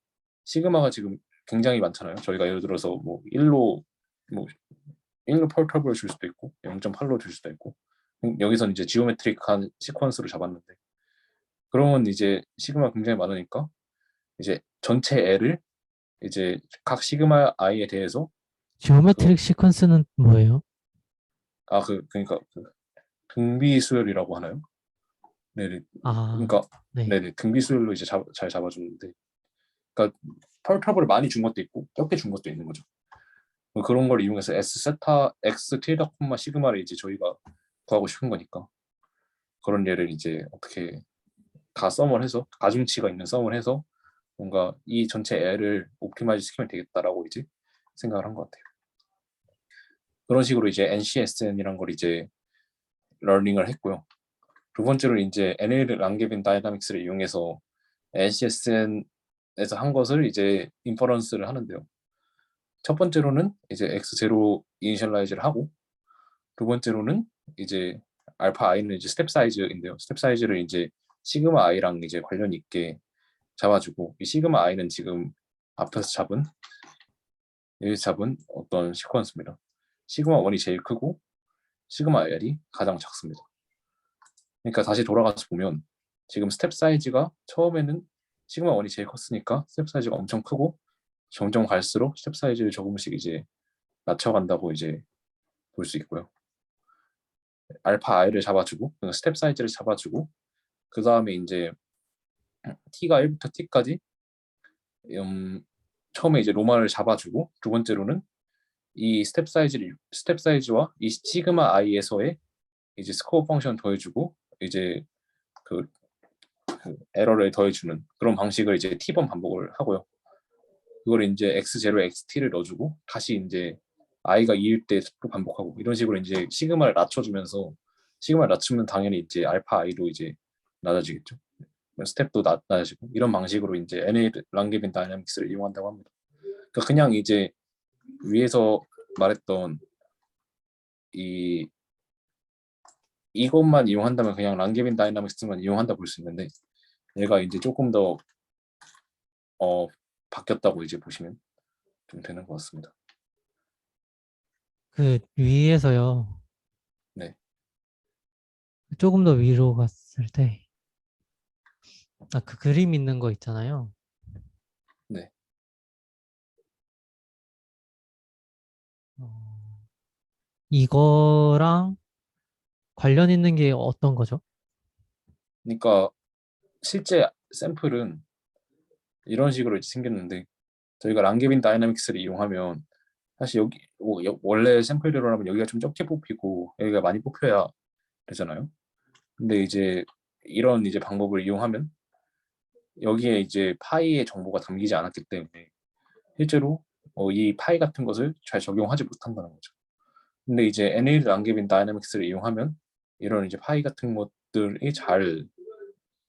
시그마가 지금 굉장히 많잖아요. 저희가 예를 들어서 뭐 1로 뭐 1로 펄터블을 줄 수도 있고 0.8로 줄 수도 있고 여기서는 이제 지오메트릭한 시퀀스로 잡았는데 그러면 이제 시그마 굉장히 많으니까 이제 전체 L을 이제 각 시그마 i에 대해서 지오메트릭 시퀀스는 뭐예요? 그러니까 등비 수열이라고 하나요? 네네. 아, 그러니까 네. 네네 등비 수열로 이제 잘 잡아주는데 그러니까 펄터블을 많이 준 것도 있고 적게 준 것도 있는 거죠. 그런 걸 이용해서 S 세타 X tilda 콤마 시그마를 이제 저희가 구하고 싶은 거니까 그런 예를 이제 어떻게 다 썸을 해서 가중치가 있는 썸을 해서 뭔가 이 전체 L을 옵티마이즈 시키면 되겠다라고 이제 생각을 한 것 같아요. 그런 식으로 이제 NCSN이란 걸 이제 러닝을 했고요. 두 번째로 이제 NL 랑게빈 다이나믹스를 이용해서 NCSN에서 한 것을 이제 인퍼런스를 하는데요. 첫 번째로는 이제 X0 이니셜라이즈를 하고 두 번째로는 이제 알파 i는 이제 스텝 사이즈인데요. 스텝 사이즈를 이제 시그마 i랑 이제 관련 있게 잡아주고 이 시그마 i는 지금 앞에서 잡은 여기서 잡은 어떤 시퀀스입니다. 시그마 1이 제일 크고 시그마 L이 가장 작습니다. 그러니까 다시 돌아가서 보면 지금 스텝 사이즈가 처음에는 시그마 1이 제일 컸으니까 스텝 사이즈가 엄청 크고 점점 갈수록 스텝 사이즈를 조금씩 이제 낮춰간다고 이제 볼 수 있고요. 알파 i를 잡아주고 스텝 사이즈를 잡아주고 그 다음에 이제 t가 1부터 t까지 처음에 이제 로마를 잡아주고 두 번째로는 이 스텝 사이즈와 이 시그마 i에서의 이제 스코어 펑션 더해주고 이제 그 에러를 더해주는 그런 방식을 이제 t번 반복을 하고요. 그걸 이제 x0에 xt를 넣어주고 다시 이제 i가 2일 때 또 반복하고 이런 식으로 이제 시그마를 낮춰주면서 시그마를 낮추면 당연히 이제 알파 i도 이제 낮아지겠죠. 스텝도 낮아지고 이런 방식으로 이제 NA 랑게빈 다이나믹스를 이용한다고 합니다. 그러니까 그냥 이제 위에서 말했던 이것만 이용한다면 그냥 랑게빈 다이나믹스만 이용한다 볼 수 있는데 얘가 이제 조금 더 바뀌었다고 이제 보시면 좀 되는 것 같습니다. 그 위에서요. 네. 조금 더 위로 갔을 때 그 그림 있는 거 있잖아요. 네. 이거랑 관련 있는 게 어떤 거죠? 그러니까 실제 샘플은 이런 식으로 이제 생겼는데 저희가 랑게빈 다이나믹스를 이용하면 사실 여기 원래 샘플대로라면 여기가 좀 적게 뽑히고 여기가 많이 뽑혀야 되잖아요. 근데 이제 이런 이제 방법을 이용하면 여기에 이제 파이의 정보가 담기지 않았기 때문에 실제로 이 파이 같은 것을 잘 적용하지 못한다는 거죠. 근데 이제 NA 랑게빈 다이나믹스를 이용하면 이런 이제 파이 같은 것들이 잘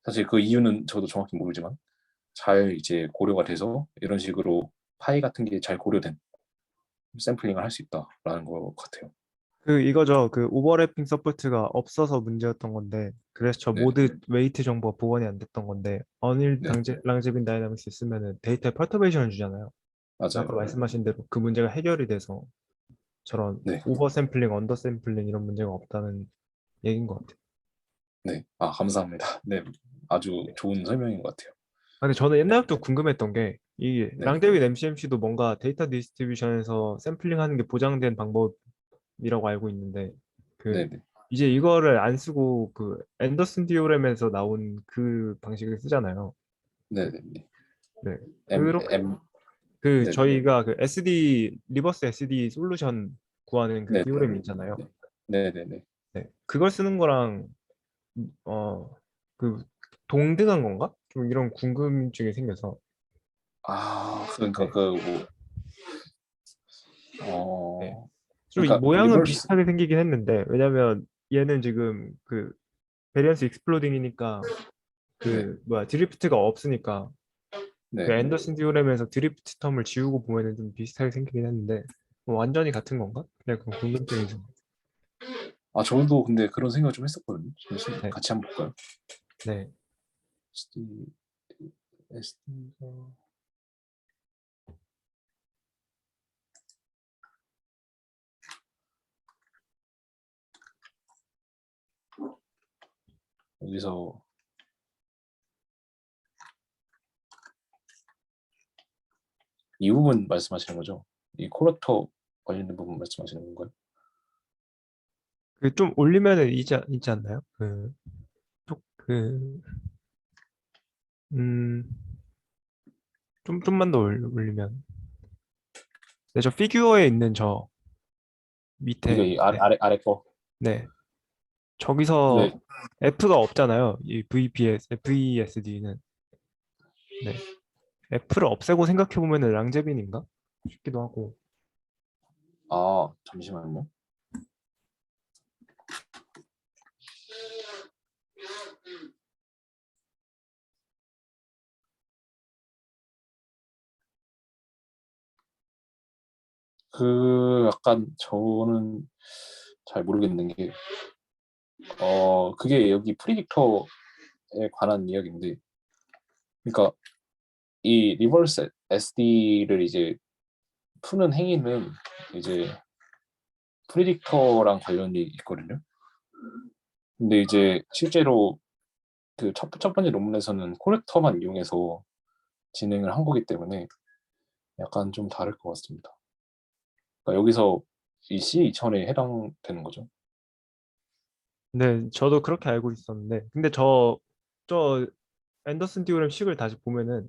사실 그 이유는 저도 정확히 모르지만 잘 이제 고려가 돼서 이런 식으로 파이 같은 게 잘 고려된 샘플링을 할 수 있다라는 것 같아요. 이거죠. 그 오버래핑 서포트가 없어서 문제였던 건데, 그래서 저 네, 모드 웨이트 정보가 복원이 안 됐던 건데, 어닐 네, 랑제빈 다이나믹스 쓰면은 데이터에 퍼터베이션을 주잖아요. 맞아요. 아까 말씀하신 대로 그 문제가 해결이 돼서 저런 네, 오버 샘플링, 언더 샘플링 이런 문제가 없다는 얘기인 것 같아요. 네. 아, 감사합니다. 네, 아주 좋은 설명인 것 같아요. 근데 저는 네, 옛날부터 궁금했던 게, 이 네, 랑데빈 MCMC도 뭔가 데이터 디스트리뷰션에서 샘플링 하는 게 보장된 방법이라고 알고 있는데, 네, 그, 네, 이제 이거를 안 쓰고 그 앤더슨 디오렘에서 나온 그 방식을 쓰잖아요. 네, 네, 네. 네. M, 그렇게, M, 그 네, 네, 저희가 그 리버스 SD 솔루션 구하는 그 네, 디오렘 있잖아요. 네, 네, 네. 네. 그걸 쓰는 거랑, 그, 동등한 건가? 좀 이런 궁금증이 생겨서. 아, 그러니까 네. 그 뭐, 네. 좀 이 그러니까 모양은 리버스, 비슷하게 생기긴 했는데, 왜냐면 얘는 지금 그 베리언스 익스플로딩이니까 네, 그 뭐야 드리프트가 없으니까 그 네. 앤더슨 디오렘에서 드리프트 텀을 지우고 보면은 좀 비슷하게 생기긴 했는데 뭐 완전히 같은 건가? 그냥 그 궁금증이 좀. 아, 저도 근데 그런 생각 좀 했었거든요. 잠시 네. 같이 한번 볼까요? 네. SD, SD가 여기서 이 부분 말씀하시는 거죠? 이 코렉터 관련된 부분 말씀하시는 건가요? 그 좀 올리면은 있지 않나요? 그, 음, 좀만 더 올리면. 네, 저 피규어에 있는 저 이거 밑에. 이 네. 아래 거. 네. 저기서 네. F가 없잖아요. 이 VSD는. 네. F를 없애고 생각해보면은 랑제빈인가? 싶기도 하고. 아, 잠시만요. 그 약간 저는 잘 모르겠는 게 그게 여기 프리딕터에 관한 이야기인데 그러니까 이 리버스 SD를 이제 푸는 행위는 이제 프리딕터랑 관련이 있거든요. 근데 이제 실제로 그 첫 번째 논문에서는 코렉터만 이용해서 진행을 한 거기 때문에 약간 좀 다를 것 같습니다. 그러니까 여기서 이 C2000에 해당되는 거죠. 네, 저도 그렇게 알고 있었는데, 근데 저 앤더슨 듀오램 식을 다시 보면은,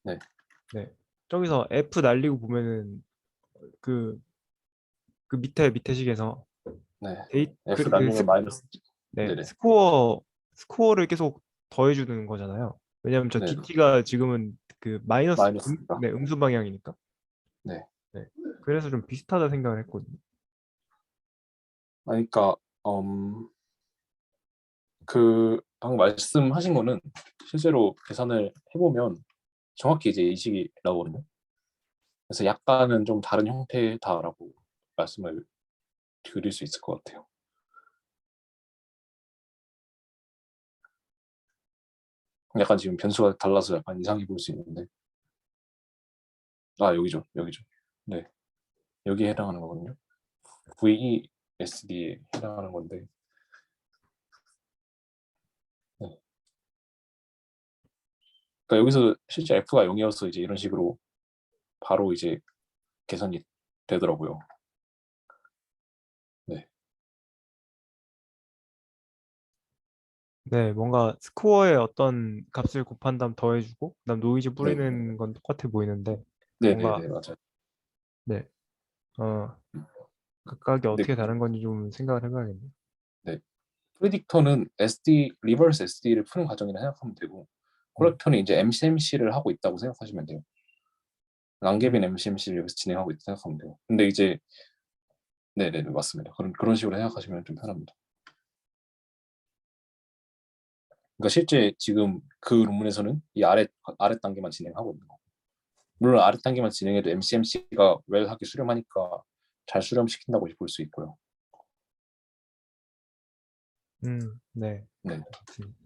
네. 네, 저기서 F 날리고 보면은 그, 그 밑에 식에서 네. 그, F 그 날리면 마이너스. 네, 네네. 스코어를 계속 더해주는 거잖아요. 왜냐면 저 네. DT가 지금은 그 마이너스, 마이너스니까. 네, 음수 방향이니까. 네. 네, 그래서 좀 비슷하다 생각을 했거든요. 그러니까 그 방금 말씀하신 거는 실제로 계산을 해보면 정확히 이제 이 식이 나오거든요. 그래서 약간은 좀 다른 형태다라고 말씀을 드릴 수 있을 것 같아요. 약간 지금 변수가 달라서 약간 이상해 보일 수 있는데, 아 여기죠, 여기죠. 네, 여기에 해당하는 거거든요. VESD에 해당하는 건데, 네. 그러니까 여기서 실제 F가 0이어서 이제 이런 식으로 바로 이제 계산이 되더라고요. 네, 네, 뭔가 스코어에 어떤 값을 곱한 다음 더해주고, 그다음 노이즈 네, 뿌리는 건 똑같아 보이는데, 네, 네, 뭔가, 네, 맞아요. 네, 각각이 근데 어떻게 다른 건지 좀 생각을 해봐야겠네요. 네, 프리딕터는 SD 리버스 SD를 푸는 과정이라 생각하면 되고, 음, 콜렉터는 이제 MCMC를 하고 있다고 생각하시면 돼요. 랑게빈 음, MCMC를 여기서 진행하고 있다고 생각하면 돼요. 근데 이제 네네 맞습니다. 그런 식으로 생각하시면 좀 편합니다. 그러니까 실제 지금 그 논문에서는 이 아래 단계만 진행하고 있는 거. 물론 아래 단계만 진행해도 MCMC가 웰하게 수렴하니까 잘 수렴시킨다고 볼 수 있고요. 네, 네, 맞습니다.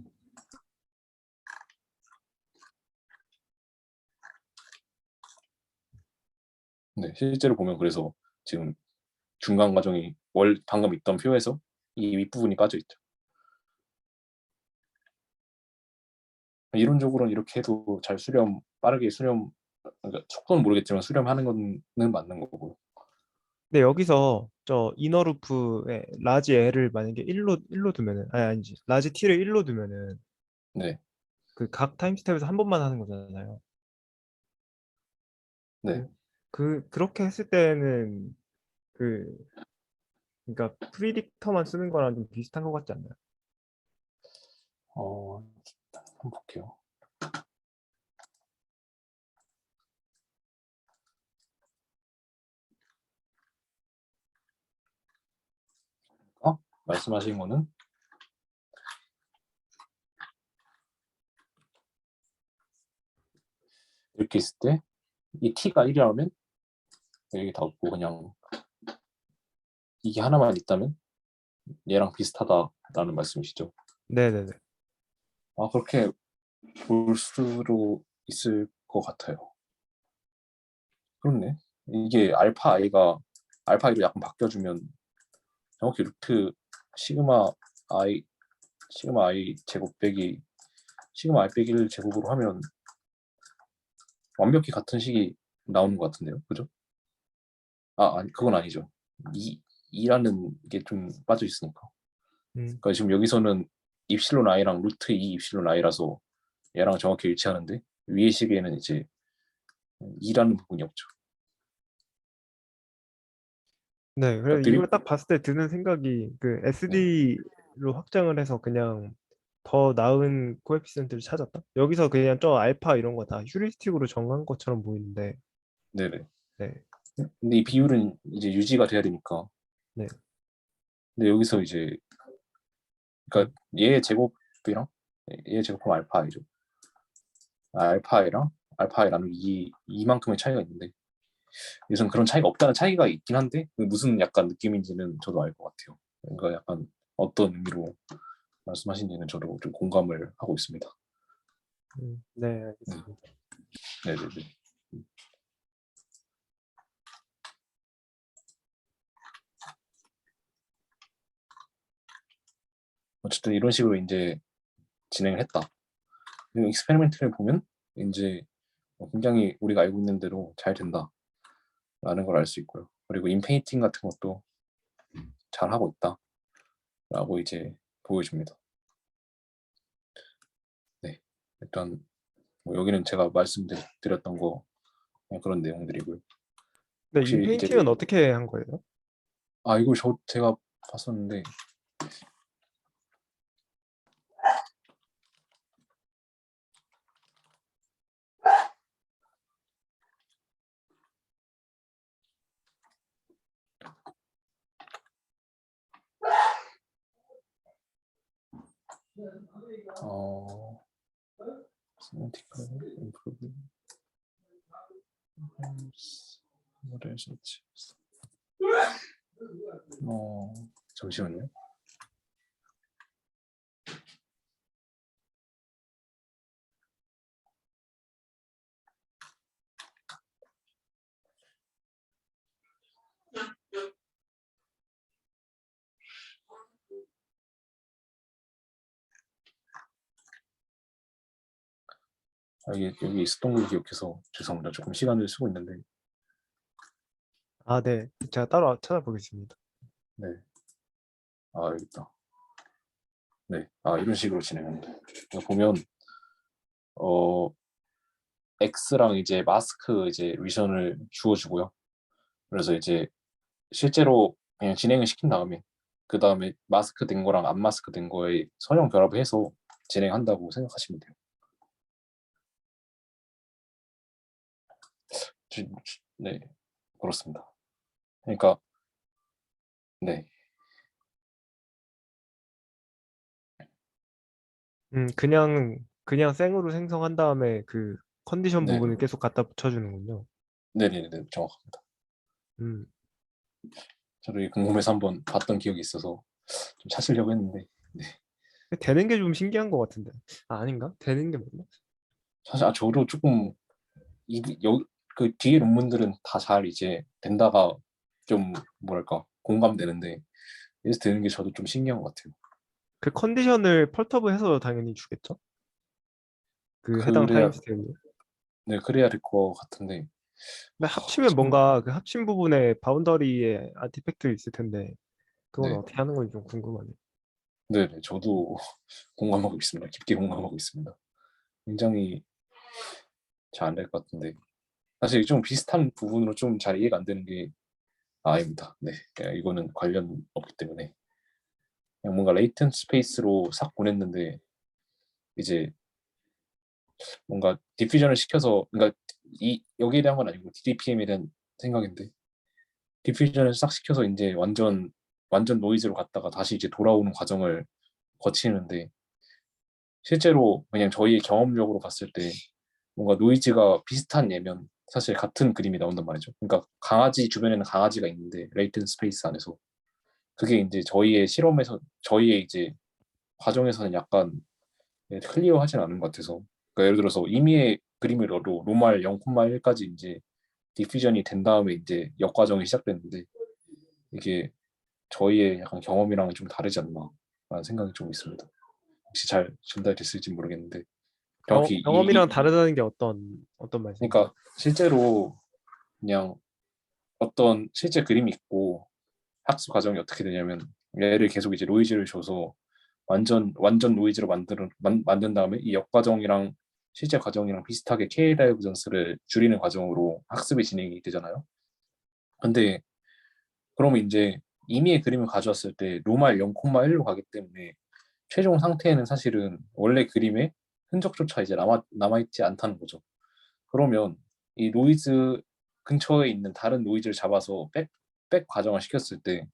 네 실제로 보면 그래서 지금 중간 과정이 방금 있던 표에서 이 윗부분이 빠져 있죠. 이론적으로는 이렇게 해도 잘 빠르게 수렴, 그러니까 속도는 모르겠지만 수렴하는 거는 맞는 거고. 근데 여기서 저 이너 루프에 라지 L을 만약에 1로 두면은, 아니지, 라지 T를 1로 두면은, 네, 그 각 타임 스텝에서 한 번만 하는 거잖아요. 네. 그렇게 했을 때는, 그, 그러니까 프리딕터만 쓰는 거랑 좀 비슷한 것 같지 않나요? 한번 볼게요. 말씀하신 거는 이렇게 있을 때 이 t가 1이라면 여기 다 없고 그냥 이게 하나만 있다면 얘랑 비슷하다라는 말씀이시죠? 네네네. 그렇게 볼 수도 있을 것 같아요. 그렇네. 이게 알파 i로 약간 바뀌어주면 정확히 루트 시그마 i 제곱 빼기 시그마 i 빼기 1 제곱으로 하면 완벽히 같은 식이 나오는 것 같은데요, 그죠? 아니 그건 아니죠. 2라는 게 좀 빠져 있으니까. 음, 그러니까 지금 여기서는 입실론 i랑 루트 2 입실론 i라서 얘랑 정확히 일치하는데 위의 식에는 이제 2라는 부분이 없죠. 네, 그래서 그러니까 이걸 딱 봤을 때 드는 생각이 그 네, SD로 확장을 해서 그냥 더 나은 코에피션트를 찾았다. 여기서 그냥 저 알파 이런 거 다 휴리스틱으로 정한 것처럼 보이는데, 네네. 네, 근데 이 비율은 이제 유지가 돼야 되니까. 네, 근데 여기서 이제 그러니까 얘 제곱이랑 얘 제곱하면 알파 i죠. 알파 i랑 알파 i 나누기 이만큼의 차이가 있는데 요즘 그런 차이가 없다는 차이가 있긴 한데 무슨 약간 느낌인지는 저도 알 것 같아요. 그러니까 약간 어떤 의미로 말씀하신지는 저도 좀 공감을 하고 있습니다. 네, 네, 알겠습니다. 네네네. 어쨌든 이런 식으로 이제 진행을 했다. 그리고 익스페리멘트를 보면 이제 굉장히 우리가 알고 있는 대로 잘 된다라는 걸 알 수 있고요. 그리고 인페인팅 같은 것도 잘 하고 있다라고 이제 보여줍니다. 네, 일단 뭐 여기는 제가 말씀드렸던 거 그냥 그런 내용들이고요. 근데 혹시 이제 인페인팅은 어떻게 한 거예요? 이거 제가 봤었는데 어 semantical improvement model search. 잠시만요. 이게 여기 있었던 걸 기억해서 죄송합니다. 조금 시간을 쓰고 있는데 아, 네. 제가 따로 찾아보겠습니다. 네. 여기 있다. 네. 이런 식으로 진행합니다. 그러니까 보면 X랑 이제 마스크 이제 위션을 주어주고요. 그래서 이제 실제로 그냥 진행을 시킨 다음에 그 다음에 마스크 된 거랑 안 마스크 된 거에 선형 결합을 해서 진행한다고 생각하시면 돼요. 네, 그렇습니다. 그러니까 네, 그냥 생으로 생성한 다음에 그 컨디션 네, 부분을 계속 갖다 붙여주는군요. 네, 정확합니다. 음, 저도 이 궁금해서 한번 봤던 기억이 있어서 좀 찾으려고 했는데 네. 되는 게 좀 신기한 것 같은데. 아닌가? 되는 게 맞나? 사실 저도 조금 그 뒤에 논문들은 다 잘 이제 된다가 좀 뭐랄까 공감되는데 여기서 되는 게 저도 좀 신기한 것 같아요. 그 컨디션을 펄터브해서 당연히 주겠죠? 그 해당 그래야 타임스텝을. 네 그래야 될 것 같은데 근데 합치면 참, 뭔가 그 합친 부분에 바운더리에 아티팩트 있을 텐데 그건 네, 어떻게 하는 건지 좀 궁금하네. 네, 저도 공감하고 있습니다. 깊게 공감하고 있습니다. 굉장히 잘 안 될 것 같은데 사실 좀 비슷한 부분으로 좀 잘 이해가 안 되는 게 아닙니다. 네, 이거는 관련 없기 때문에 그냥 뭔가 레이턴트 스페이스로 싹 보냈는데 이제 뭔가 디퓨전을 시켜서 그러니까 여기에 대한 건 아니고 DDPM에 대한 생각인데 디퓨전을 싹 시켜서 이제 완전 노이즈로 갔다가 다시 이제 돌아오는 과정을 거치는데 실제로 그냥 저희 경험적으로 봤을 때 뭔가 노이즈가 비슷한 예면 사실 같은 그림이 나온단 말이죠. 그러니까 강아지 주변에는 강아지가 있는데 레이튼 스페이스 안에서 그게 이제 저희의 실험에서 저희의 이제 과정에서는 약간 클리어하진 않은 것 같아서 그러니까 예를 들어서 임의의 그림을 넣어도 노말 0,1까지 이제 디퓨전이 된 다음에 이제 역과정이 시작됐는데 이게 저희의 약간 경험이랑은 좀 다르지 않나라는 생각이 좀 있습니다. 혹시 잘 전달됐을지 모르겠는데 정확히 경험이랑 다르다는 게 어떤 말씀이세요? 그러니까 실제로 그냥 어떤 실제 그림이 있고 학습 과정이 어떻게 되냐면 얘를 계속 이제 노이즈를 줘서 완전 노이즈로 만든 다음에 이 역과정이랑 실제 과정이랑 비슷하게 K 다이버전스를 줄이는 과정으로 학습이 진행이 되잖아요. 근데 그러면 이제 임의의 그림을 가져왔을 때 노말 0,1로 가기 때문에 최종 상태에는 사실은 원래 그림의 흔적조차 이제 남아있지 않다는 거죠. 그러면 이 노이즈 근처에 있는 다른 노이즈를 잡아서 백 과정을 시켰을 때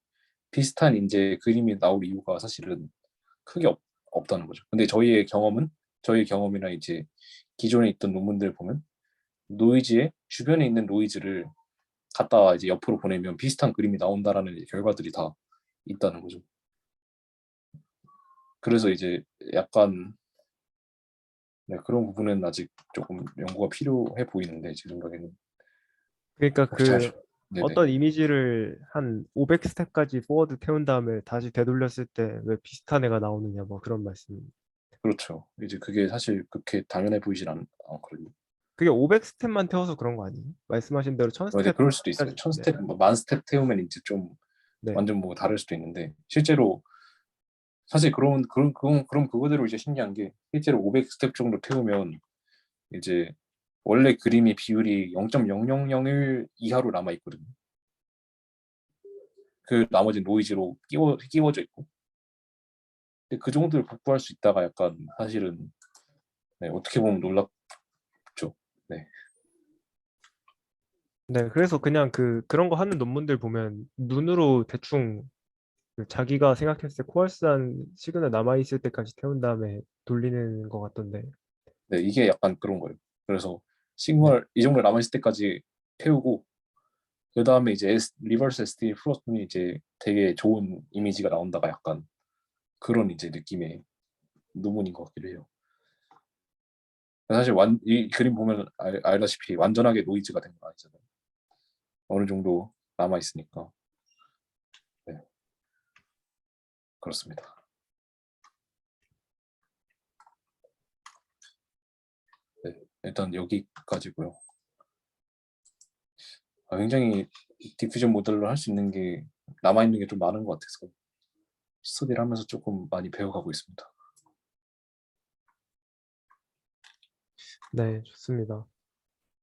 비슷한 이제 그림이 나올 이유가 사실은 크게 없다는 거죠. 근데 저희의 경험이나 이제 기존에 있던 논문들 보면 노이즈의 주변에 있는 노이즈를 갖다 이제 옆으로 보내면 비슷한 그림이 나온다라는 결과들이 다 있다는 거죠. 그래서 이제 약간 네, 그런 부분은 아직 조금 연구가 필요해 보이는데 제 생각에는 그러니까 혹시 잘 네네 어떤 이미지를 한 500스텝까지 포워드 태운 다음에 다시 되돌렸을 때 왜 비슷한 애가 나오느냐 뭐 그런 말씀. 그렇죠. 이제 그게 사실 그렇게 당연해 보이진 않거든요. 그게 500스텝만 태워서 그런 거 아니에요? 말씀하신 대로 맞아요. 1000스텝. 그럴 수도 있어요. 1000스텝, 뭐 10,000스텝 태우면 이제 좀 네. 완전 뭐 다를 수도 있는데 실제로 사실 그럼 그거대로 이제 신기한 게 실제로 500스텝 정도 태우면 이제 원래 그림의 비율이 0.0001 이하로 남아 있거든요. 그 나머지 노이즈로 끼워져 있고. 근데 그 정도를 복구할 수 있다가 약간 사실은 네, 어떻게 보면 놀랍죠. 네. 네, 그래서 그냥 그런 거 하는 논문들 보면 눈으로 대충 그 자기가 생각했을 때 코알스한 시그널 남아있을 때까지 태운 다음에 돌리는 것 같던데. 네, 이게 약간 그런 거예요. 그래서 네. 시그널 이 정도 남아있을 때까지 태우고 그 다음에 이제 리버스 SD 풀었더니 이제 되게 좋은 이미지가 나온다가 약간 그런 이제 느낌의 논문인 것 같기도 해요. 사실 이 그림 보면 알다시피 완전하게 노이즈가 된 건 아니잖아요. 어느 정도 남아 있으니까. 네, 그렇습니다. 네, 일단 여기까지고요. 굉장히 디퓨전 모델로 할 수 있는 게 남아 있는 게 좀 많은 것 같아서 스터디를 하면서 조금 많이 배워가고 있습니다. 네, 좋습니다.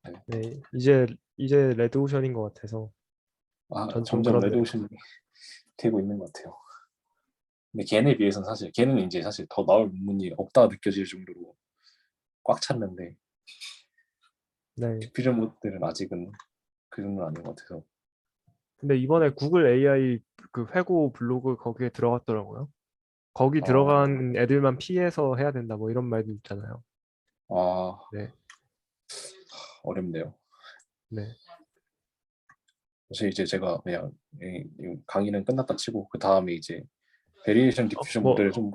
네. 네, 이제 레드오션인 것 같아서 전 좀 점점 그런데요. 레드오션이 되고 있는 것 같아요. 근데 걔네에 비해서는 사실 걔는 이제 사실 더 나올 논문이 없다 느껴질 정도로 꽉 찼는데 네. 디퓨전 모델은 아직은 그 정도는 아닌 것 같아서. 근데 이번에 구글 AI 그 회고 블로그 거기에 들어갔더라고요. 거기 아, 들어간 애들만 피해서 해야 된다 뭐 이런 말도 있잖아요. 아 네, 어렵네요. 네. 사실 이제 제가 그냥 이 강의는 끝났다 치고 그 다음에 이제 베리에이션 디퓨전 뭐 모델을 좀